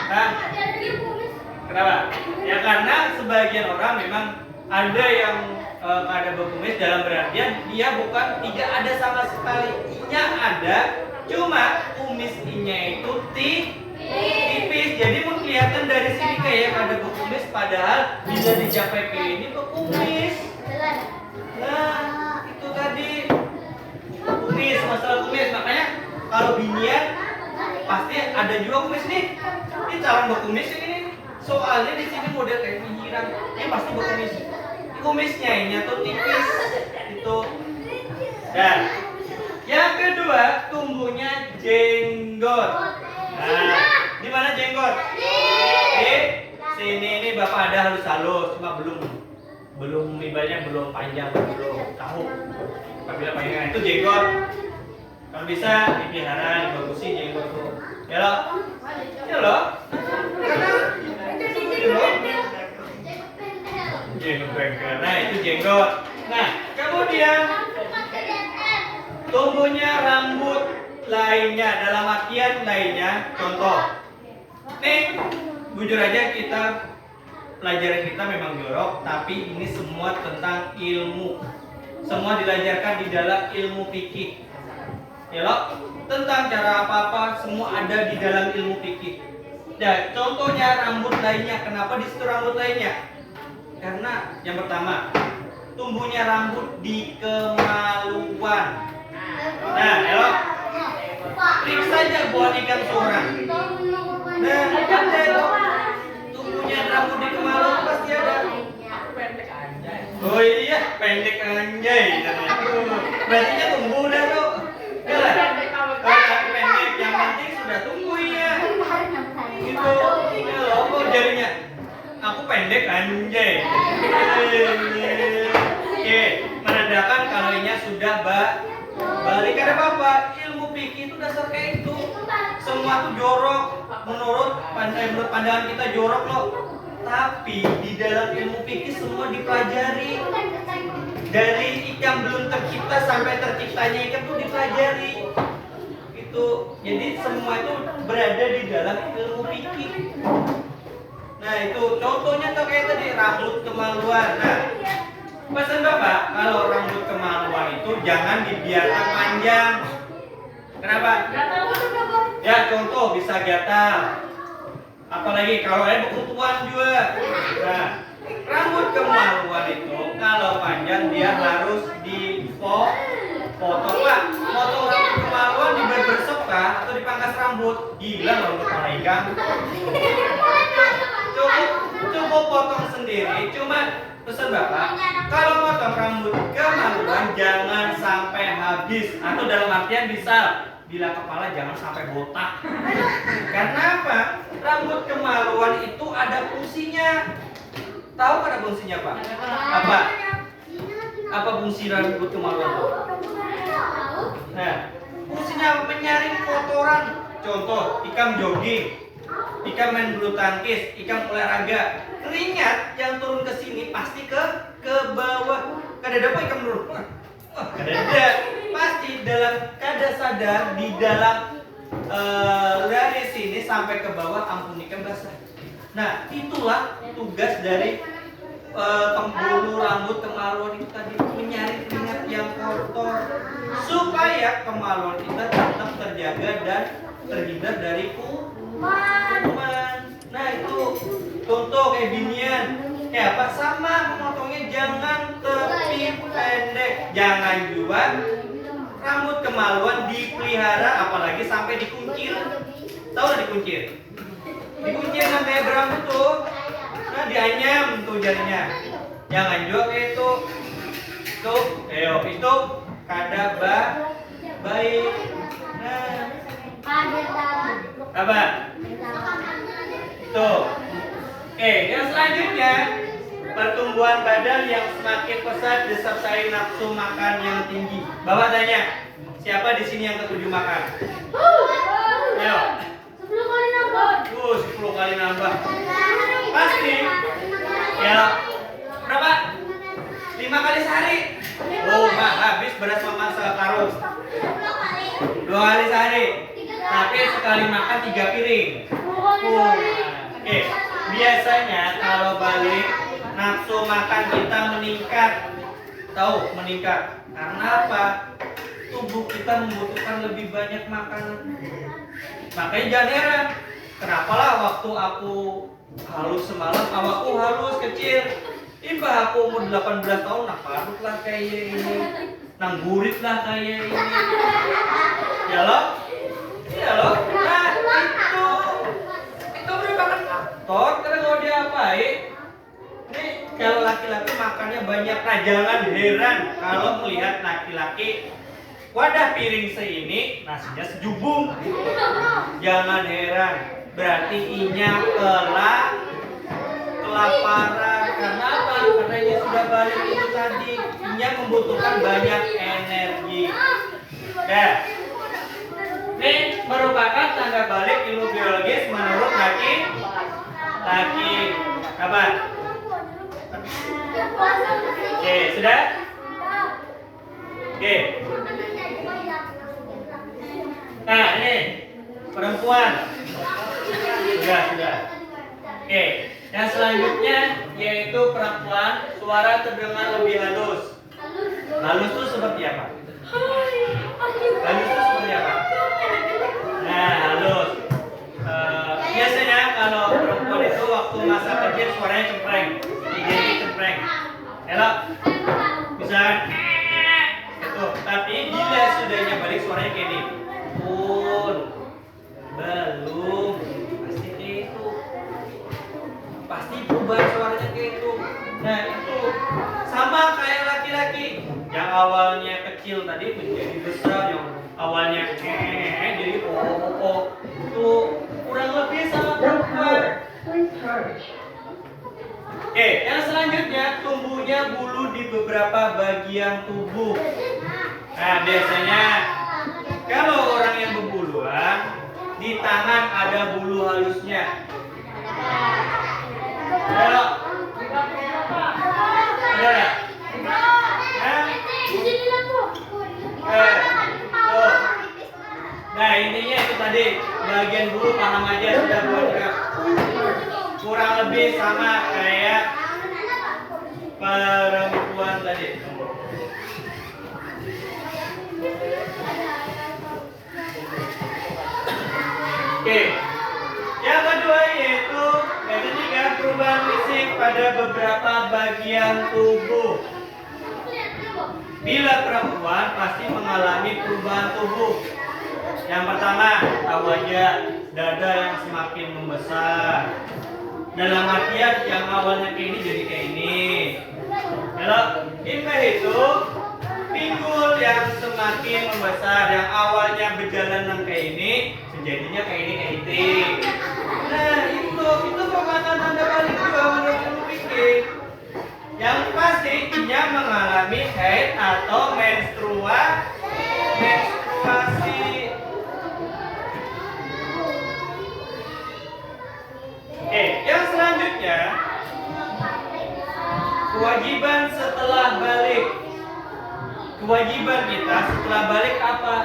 Nah, kenapa? Ya karena sebagian orang memang ada yang ada berkumis dalam berartian dia bukan tidak ada sama sekali, inya ada, cuma kumis inya itu tipis. Jadi mau kelihatan dari sini kayak ada berkumis, padahal bila dicapai ke ini berkumis. Nah, itu tadi kumis, masalah kumis. Makanya kalau binian pasti ada juga kumis nih. Ini calon berkumis ini. Soalnya di sini model kayak pinggiran, ini pasti berkumis. Kumisnya ini tuh tipis itu. Dan yang kedua tumbuhnya jenggot. Nah, di mana jenggot? Di sini. Ini Bapak ada halus-halus, cuma belum ibaratnya belum panjang, belum tahu. Apabila panjang itu jenggot. Kalau bisa dipelihara, dibagusin jenggot tuh. Ya lo, ya lo. Jenggot bengkel. Nah, itu jenggot. Nah, kemudian tumbuhnya rambut lainnya, dalam artian lainnya. Contoh, nih jujur aja kita pelajaran kita memang jorok, tapi ini semua tentang ilmu. Semua diajarkan di dalam ilmu fikih. Ya loh, tentang cara apa-apa semua ada di dalam ilmu fikih. Dan contohnya rambut lainnya. Kenapa di situ rambut lainnya? Karena yang pertama, tumbuhnya rambut di kemaluan. Nah, elok, klik saja buat ikan seorang. Nah, ada tumbuhnya rambut di kemaluan pasti ada. Oh iya, pendek anjay. Berarti dia tumbuh dah tuh. Yalah. Kalau pendek yang penting sudah tumbuh ya. Itu, apa jadinya? Aku pendek anjay. Oke, menandakan kalau ini sudah balik. Ada apa? Ilmu fikih itu dasar kayak itu. Semua tuh jorok. Menurut pandangan kita jorok loh. Tapi di dalam ilmu fikih semua dipelajari. Dari ikan belum tercipta sampai terciptanya ikan tuh dipelajari. Itu. Jadi semua itu berada di dalam ilmu fikih. Nah, itu contohnya tuh kayak tadi rambut kemaluan. Nah, pesan Bapak, kalau rambut kemaluan itu jangan dibiarkan panjang. Kenapa? Ya, contoh bisa gatal. Apalagi kalau ada beruntuan juga. Nah, rambut kemaluan itu kalau panjang dia harus dipotong Pak. Potong rambut kemaluan di barbershop kah atau dipangkas rambut? Gila rambut kepala ikan. Cukup potong sendiri. Cuma pesan Bapak, kalau potong rambut kemaluan jangan sampai habis, atau dalam artian bisa bila kepala jangan sampai botak. Karena apa? Rambut kemaluan itu ada fungsinya. Tahu kan fungsinya apa? Apa? Apa fungsi rambut kemaluan itu? Nah, fungsinya menyaring kotoran. Contoh, ikam jogging, ikam main bulu tangkis, ikam olahraga. Keringat yang turun ke sini pasti ke bawah. Kadada apa ikam turun? Kadada. Pasti dalam kada sadar di dalam dari sini sampai ke bawah ampun ikam basah. Nah, itulah tugas dari bulu rambut kemaluan itu tadi, menyaring keringat yang kotor supaya kemaluan kita tetap terjaga dan terhindar dari kuman. Nah itu contoh kayak ginian. Kayak apa? Sama memotongnya jangan tepi pendek, jangan juga rambut kemaluan dipelihara apalagi sampai dikuncir. Tahu nggak dikuncir? Dikuncir sampai berambut tuh. Nah dianyam tuh jarinya. Jangan juga kayak itu. Tuh, itu kada baik. Nah, apa? Tuh. Yang selanjutnya pertumbuhan badan yang semakin pesat disertai nafsu makan yang tinggi. Bapak tanya, siapa di sini yang ketujuh makan? Ayo. 10 kali nambah. Pasti. Ya. Berapa? 5 kali sehari. Oh, Mbak, habis beras mama sekarung. 2 kali sehari. Tapi sekali makan 3 piring. Oke. Biasanya kalau balik nafsu makan kita meningkat. Tahu meningkat. Karena apa? Tubuh kita membutuhkan lebih banyak makanan. Makanya jangan heran. Kenapalah waktu aku halus semalam, awakku halus kecil. Iba aku umur 18 tahun, nah parut lah kayak ini, nang gurit lah kayak ini. Ya loh? Iya loh. Nah itu merupakan faktor karena kalau dia apain. Nih kalau laki-laki makannya banyak, nah jangan heran kalau melihat laki-laki wadah piring seini nasinya sejubung. Jangan heran, berarti inya kelaparan. Karena apa? Karena ini sudah balik itu tadi, inya membutuhkan banyak energi. Nah, ini merupakan tanda balik ilmu biologis menurut laki. Apa? Oke, sudah? Oke. Nah, ini perempuan. Sudah. Oke, yang selanjutnya yaitu perempuan, suara terdengar lebih halus. Halus itu seperti apa? Nah, halus. Biasanya kalau perempuan itu waktu masa kecil suaranya cempreng, jadi cempreng. Elok, bisa itu. Tapi bila sudahnya balik suaranya kayak ini. Belum, pasti kayak itu. Pasti berubah suaranya kayak itu. Nah itu sama kayak laki-laki yang awalnya kecil tadi menjadi besar, yang awalnya jadi itu kurang lebih sama perempuan. Yang selanjutnya tumbuhnya bulu di beberapa bagian tubuh. Nah biasanya kalau orang yang berbuluan di tangan ada bulu halusnya. Ada? Nah intinya itu tadi bagian bulu paham aja sudah buat kurang lebih sama kayak perempuan tadi. Oke. Yang kedua yaitu yang ketiga perubahan fisik pada beberapa bagian tubuh. Bila perempuan pasti mengalami perubahan tubuh. Yang pertama, tahu aja dada yang semakin membesar. Dalam artian yang awalnya kayak ini jadi kayak ini. Kalau ini itu pinggul yang semakin membesar, yang awalnya berjalan kayak ini, sejadinya kayak ini kayak itu. Nah itu merupakan tanda balik juga menurut ilmu fikih. Yang pasti Inya mengalami haid atau menstruasi. Yang selanjutnya kewajiban setelah balik. Kewajiban kita setelah balik apa?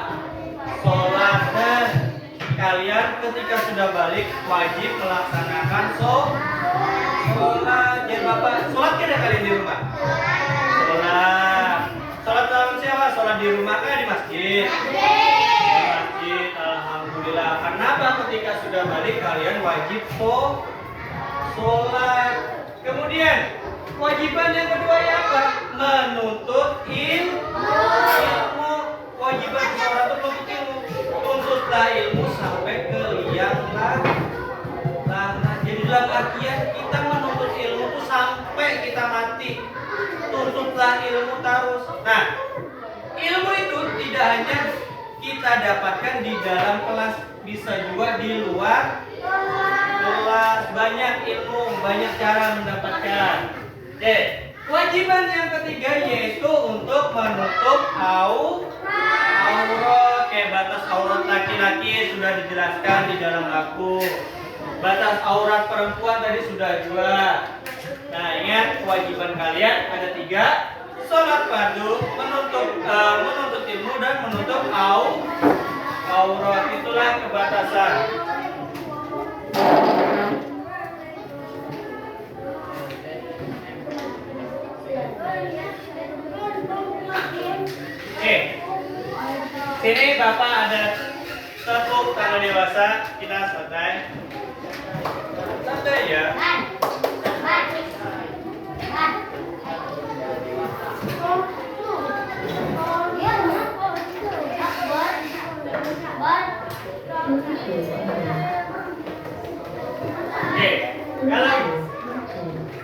Sholat. Dan kalian ketika sudah balik wajib melaksanakan sholat. Jadi bapak sholat kan kalian di rumah? Sholat dalam siapa? Sholat di rumah kan di masjid? Di masjid, alhamdulillah. Kenapa ketika sudah balik kalian wajib sholat? Kemudian kewajiban yang kedua ya apa? Menuntut ilmu. Kewajiban seorang itu menuntut ilmu. Tuntutlah ilmu sampai ke liang lahat. Jadi dalam artian kita menuntut ilmu itu sampai kita mati. Tuntutlah ilmu terus. Nah, ilmu itu tidak hanya kita dapatkan di dalam kelas, bisa juga di luar kelas. Banyak ilmu, banyak cara mendapatkan. Kewajiban yang ketiga yaitu untuk menutup aurat. Kayak batas aurat laki-laki sudah dijelaskan di dalam aku. Batas aurat perempuan tadi sudah juga. Nah, ingat kewajiban kalian ada 3. Sholat fardu, menuntut ilmu dan menutup aurat. Itulah kebatasan. Sini Bapak ada tepuk tangan dewasa, kita santai. Santai ya.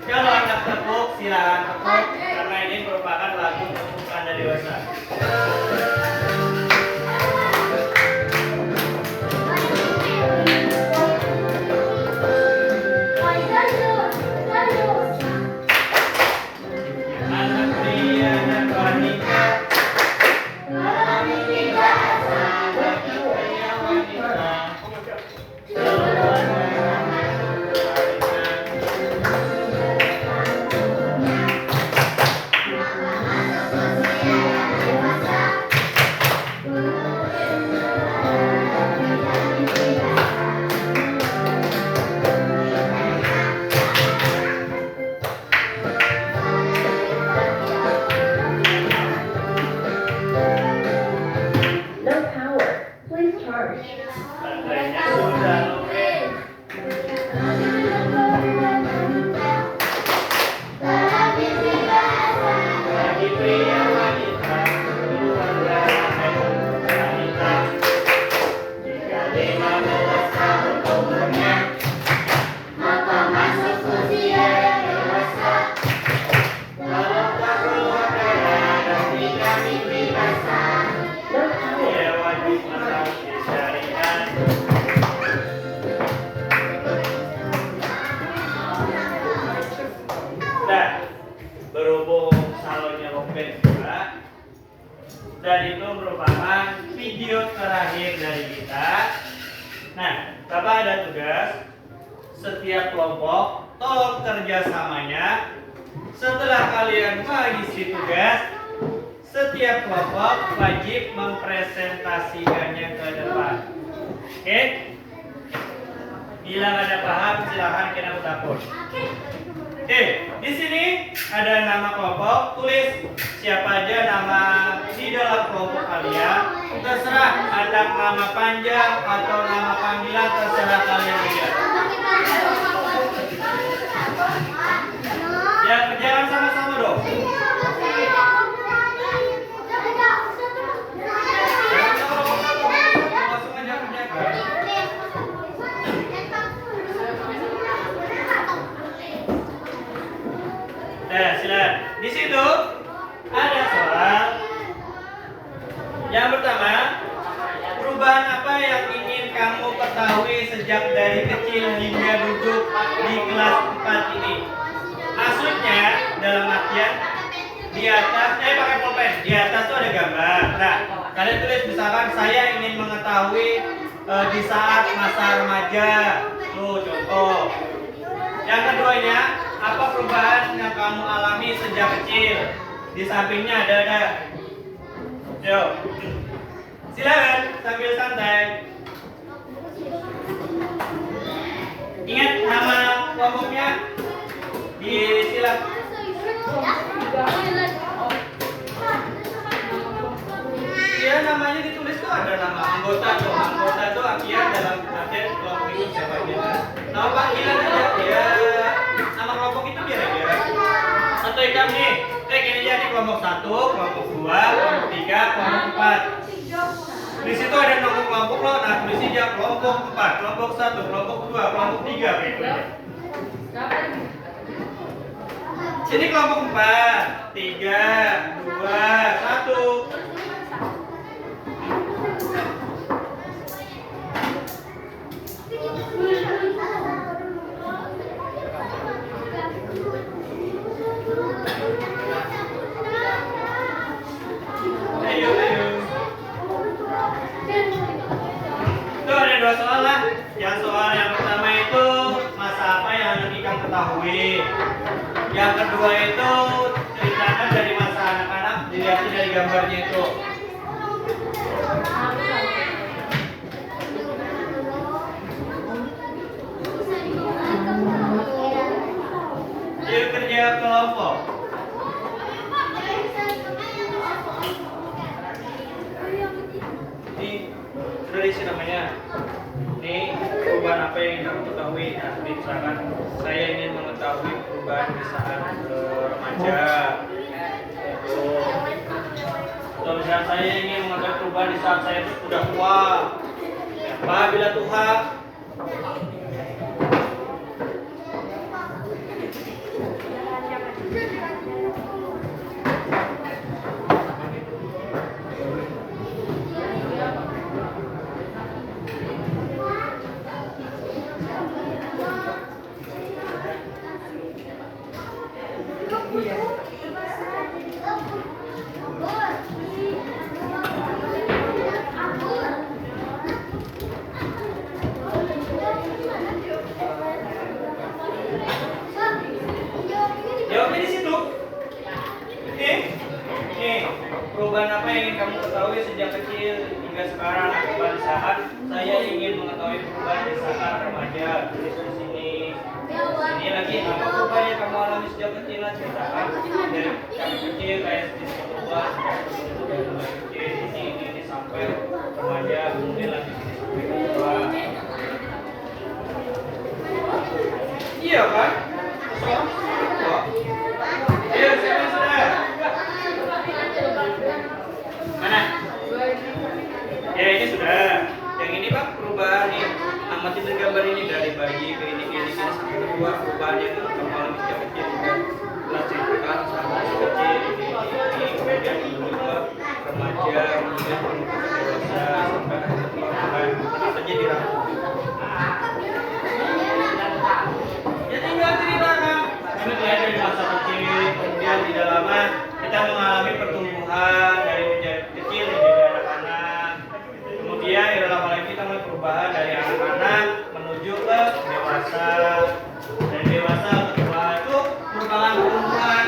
Kalau anak tepuk silakan tepuk karena ini merupakan lagu untuk Anda dewasa. Anak pria dan wanita, bagi pria wanita,
No power. Please charge.
baterainya sudah oke. Bagi pria wanita, keluarga wanita, jika 15 tahun umurnya, maka masuk usia yang dewasa. Kalau tak keluarga dan tidak mimpi basah,
No power.
dia wajib mentaati syariat. Nah, berhubung salonnya open juga, dan itu merupakan video terakhir dari kita. Nah, Bapak ada tugas. Setiap kelompok tolong kerjasamanya. Setelah kalian mengisi tugas, setiap kelompok wajib mempresentasikannya ke depan. Oke? Bila ada paham, silahkan kita ke dapur. Oke, di sini ada nama kelompok. Tulis siapa aja nama di dalam kelompok kalian. Terserah ada nama panjang atau nama panggilan, terserah kalian aja. Ya, kerjakan sama-sama dong. Langsung aja kerjakan. Nah, silakan. Di situ ada soal. Yang pertama, perubahan apa yang ingin kamu ketahui sejak dari kecil hingga duduk di kelas 4 ini? Maksudnya dalam artian di atas, pakai pulpen. Di atas tuh ada gambar. Nah, kalian tulis misalkan saya ingin mengetahui di saat masa remaja. Tuh contoh. Yang keduanya, apa perubahan yang kamu alami sejak kecil? Di sampingnya ada. Yuk. Silakan sambil santai. Ingat nama kelompoknya? Silakan. Iya, namanya ditulis tuh ada nama anggota tuh. Anggota tuh akhir dalam artian kelompok itu siapa aja. Nama panggilan aja ya. Nama kelompok itu kira-kira. Satu ikam nih. Gini aja nih, kelompok 1, kelompok 2, kelompok 3, kelompok 4. Di situ ada nama kelompok lo. Nah, tulis aja kelompok 4, kelompok 1, kelompok 2, kelompok 3 kayak gitu. Sini kelompok 4, 3, 2, 1. Ayo. Tuh ada 2 soal lah. Yang soal yang pertama itu masa apa yang nanti kamu ketahui. Yang kedua itu ceritakan dari masa anak-anak, dilihat dari gambarnya itu. Yuk kerja kelompok. Ini sudah diisi namanya. Ini perubahan apa yang ingin kamu ketahui? Nah, misalkan saya ingin mengetahui perubahan di saat remaja. Atau misalkan saya ingin mengetahui perubahan di saat saya sudah tua. Apabila tua. Jawabnya di situ. Nih, perubahan apa yang ingin kamu ketahui sejak kecil hingga sekarang? Pada saat saya ingin mengetahui perubahan di saat remaja. Tulis di sini. Ini lagi apa perubahan yang kamu alami sejak kecil? Ceritakan dari kecil kayak di tua, dari mulai kecil ini sampai remaja, kemudian lagi sampai tua. Iya kan? Ayo, siapa sudah? Mana? Ya ini sudah. Yang ini Pak perubahan nih. Amatin gambar ini dari bayi ke ini sampai kedua perubahannya itu kamu alami sejak kecil juga. Kelas ceritakan sampai kecil ini kemudian kedua remaja kemudian dewasa sampai kedua perubahan saja dirangkum. Ya tinggal ceritakan. Ini mulai dari masa kecil, kemudian tidak lama kita mengalami pertumbuhan dari menjadi kecil menjadi anak-anak. Kemudian tidak lama lagi kita mulai perubahan dari anak-anak menuju ke dewasa. Dari dewasa ke tua itu merupakan pertumbuhan.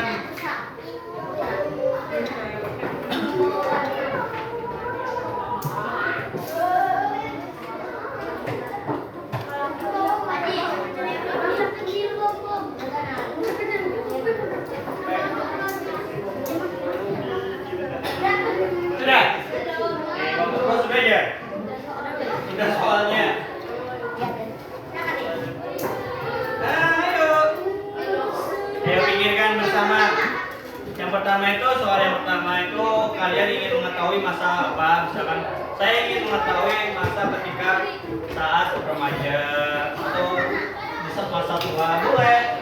Sudah? Kamu terus sudah ya? Sudah soalnya. Ayo. Ayo pikirkan bersama. Yang pertama itu soal yang pertama itu kalian ingin mengetahui masa apa? Misalkan saya ingin mengetahui masa ketika saat remaja atau bisa masa tua boleh.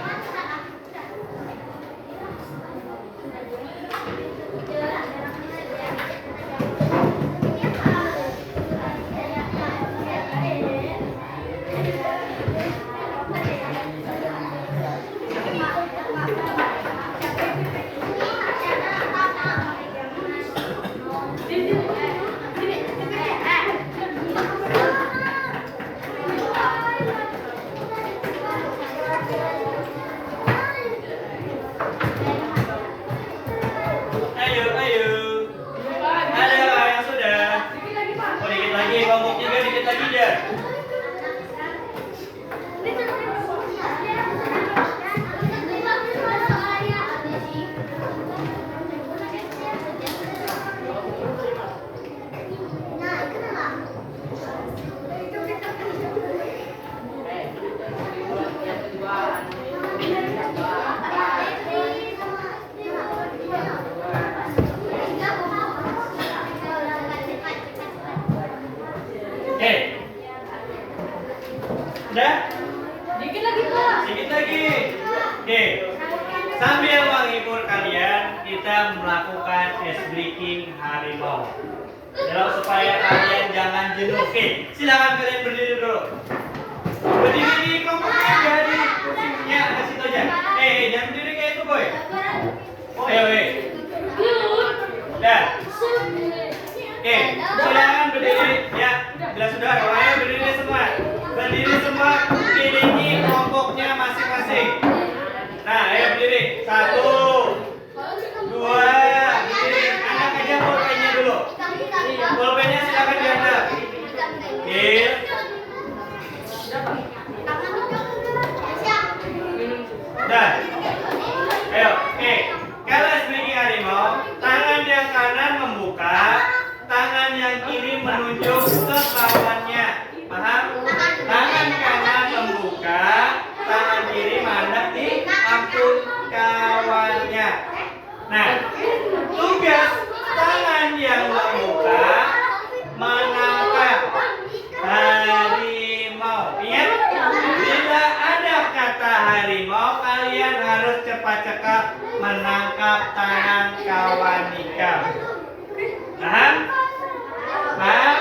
melakukan es breaking harimau. Adalah supaya kalian jangan jenuh. Oke, silakan kalian berdiri dulu. Berdiri di kelompoknya jadi kursinya ke situ aja. Jangan berdiri kayak itu, boy. Ayo. Dah. Oke, silakan berdiri. Ya, jelas sudah. Ayo berdiri semua. Berdiri semua. Iringi kelompoknya masing-masing. Nah, ayo berdiri. 1, 2, berdiri. Angkat aja pulpennya dulu. Pulpennya silakan diangkat. Oke. Dah. Ayo, oke. Kalau speaking harimau, tangan yang kanan membuka, tangan yang kiri menunjuk ke kawannya. Paham? Tangan kanan membuka, tangan kiri mandek di akun kawannya. Nah, tugas tangan yang membuka menangkap harimau. Ingat, bila ada kata harimau, kalian harus cepat-cepat menangkap tangan kawan nikah. Paham? Paham?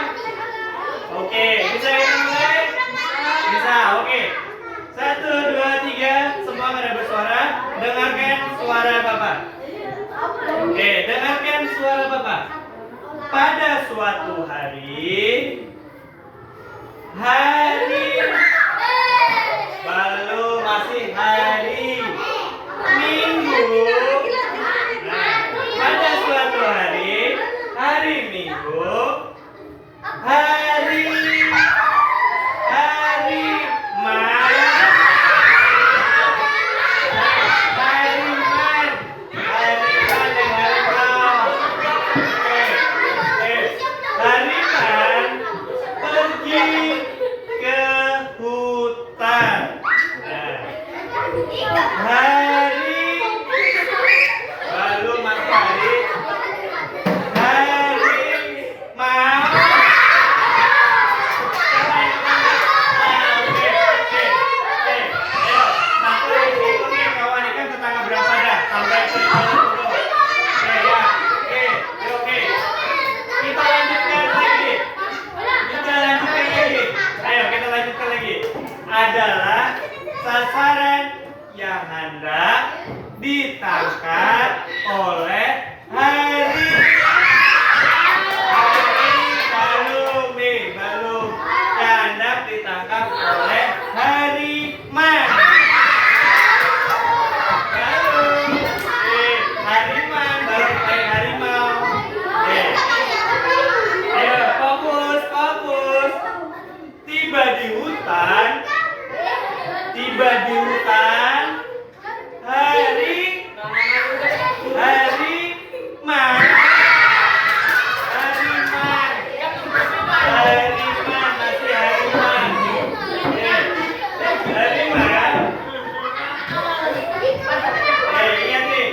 Oke, bisa kita mulai? Bisa, oke. 1, 2, 3, semua pada bersuara. Dengarkan suara Bapak. Oke, dengarkan suara Bapak. Pada suatu hari baru masih hari Minggu. Nah, pada suatu hari Minggu, hari Hariman pergi ke hutan. Hari baru masih mau. Adalah sasaran yang hendak ditangkap oleh belum yang hendak ditangkap oleh hariman. Hariman baru kayak harimau. Ayo fokus. Tiba di hutan. Ingat nih,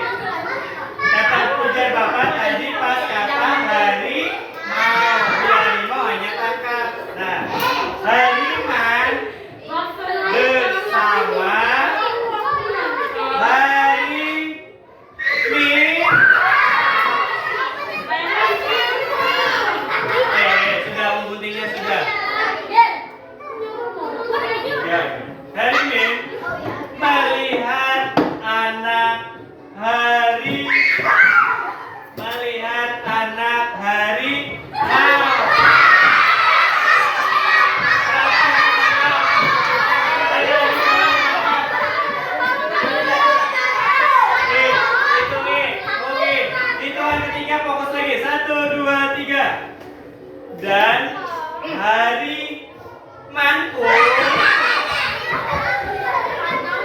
kata ujar Bapak tadi pas kata harimau. Harimau hanya tangkap. Nah, hariman bersama sudah membuntingnya sudah. Harimin melihat anak harimau. Hitungan ketiga fokus lagi. 1, 2, 3. Dan hariman pun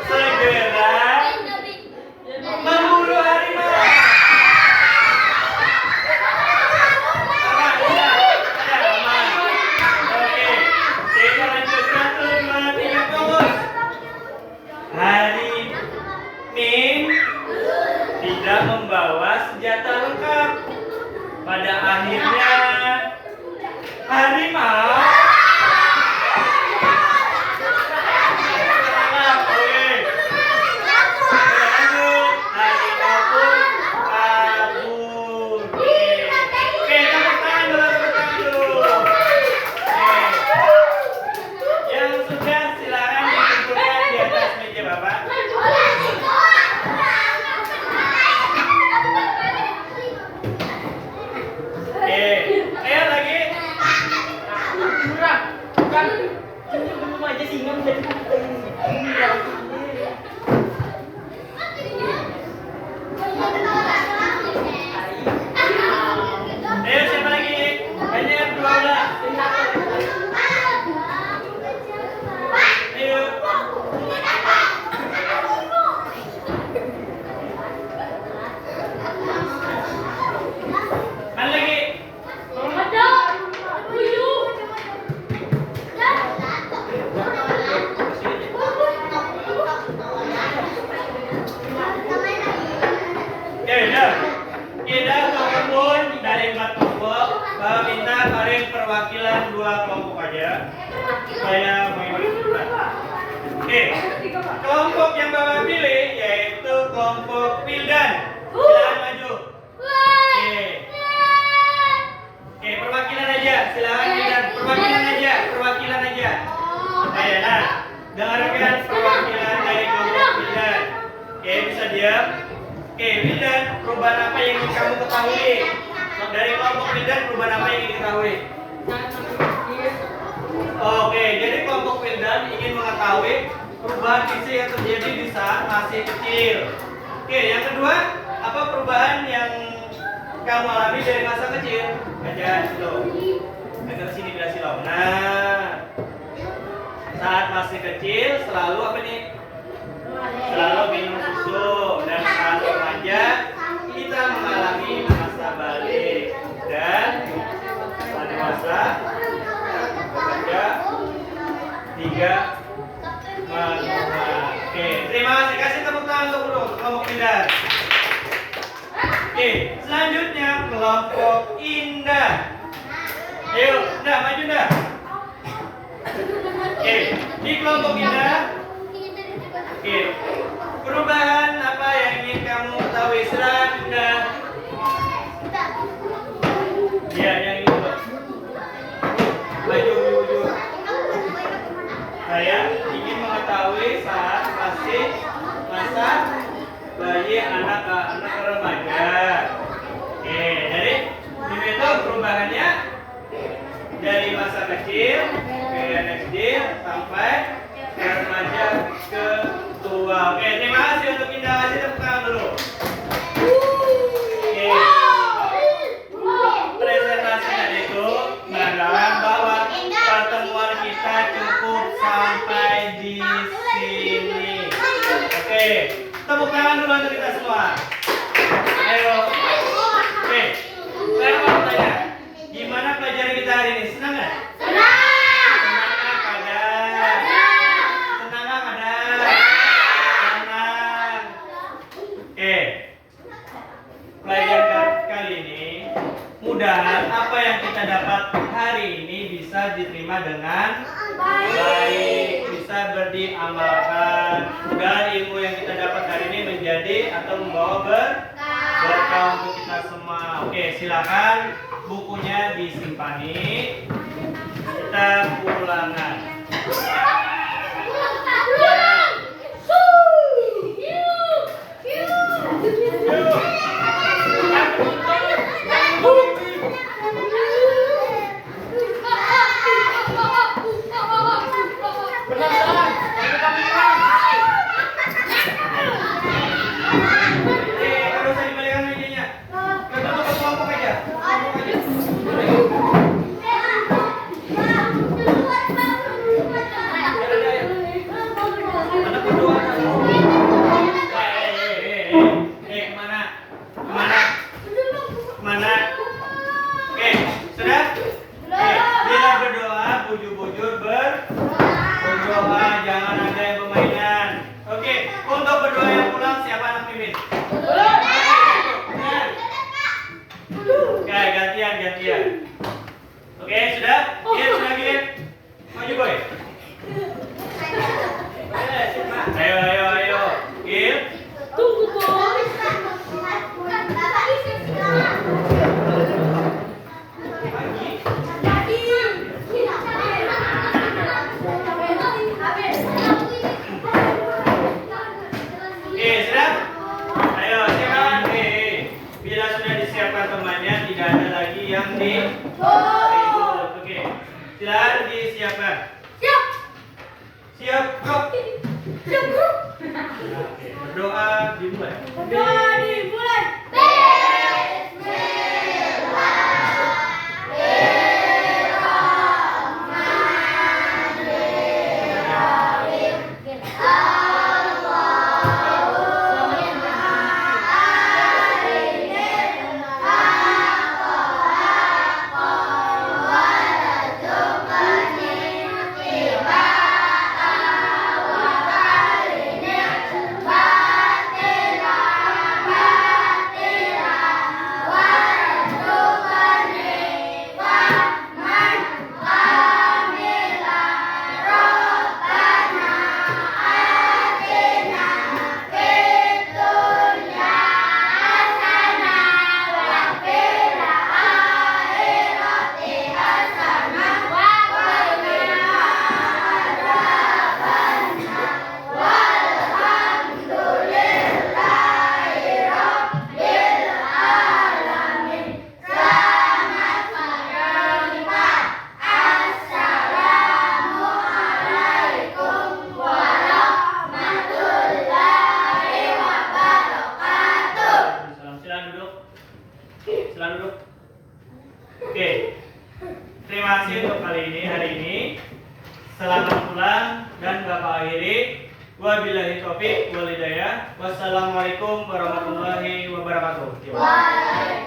segera memburu harimau. Oke, kita lanjut. 1, 2, 3 fokus. Harimin tidak membawa senjata lengkap. Pada akhirnya harimau pun kabur. minta paling perwakilan 2 kelompok aja. Saya mengikuti. Oke, kelompok yang Bapak pilih yaitu kelompok Wildan. Silakan maju. Oke, perwakilan aja. Silakan Wildan. Perwakilan aja. Nah, dengarkan perwakilan dari kelompok Wildan. Oke, bisa diam. Oke, Wildan, perubahan apa yang ingin kamu ketahui? Dari kelompok Wildan, perubahan apa yang ingin diketahui? Oke, jadi kelompok Wildan ingin mengetahui perubahan fisik yang terjadi di saat masih kecil. Oke, yang kedua, apa perubahan yang kamu alami dari masa kecil? Aja slow. Agak sini bila silau. Nah, saat masih kecil selalu apa nih? Selalu minum susu, dan saat remaja kita mengalami masa balik, dan pada masa remaja 3 menua. Oke, terima kasih. Kasih tepuk tangan untuk kelompok Indah. Oke, selanjutnya kelompok Indah. Ayo, Indah, maju Indah. Oke, di kelompok Indah. Oke, perubahan apa yang ingin kamu ketahui? Silakan Indah. Ya, yang itu. Maju. Saya ingin mengetahui saat masih masa bayi anak remaja. Oke, jadi ini itu perubahannya dari masa kecil ke SD sampai ke remaja ke tua. Oke, terima kasih untuk Indah. Kasih tepuk tangan dulu. Oke. Presentasinya itu mengatakan bahwa pertemuan kita cukup sampai di sini. Oke, tepuk tangan dulu untuk kita semua. Ayo. Oke, saya mau tanya, gimana pelajaran kita hari ini? Senang nggak? Senang apa ada? Senang. Oke, pelajaran kali ini mudahan apa yang kita dapat hari ini bisa diterima dengan baik, bisa diamalkan. Dan ilmu yang kita dapat hari ini menjadi atau membawa berkah untuk kita semua. Oke, silakan bukunya disimpani. Kita pulangan. Gantian. Oke, sudah? Gil. Maju, boy. Ayo. Gil.
Tunggu, Boy.
Oke, sudah? Ayo, silakan. Bila sudah disiapkan temannya, tidak ada lagi yang di ribut. Oke, silakan disiapkan. Siap, go. Oke, berdoa dimulai. Silakan duduk. Oke. Terima kasih untuk hari ini. Selamat pulang dan Bapak akhiri. Wabillahi taufik wal hidayah. Wassalamualaikum warahmatullahi wabarakatuh.
Waalaikumsalam.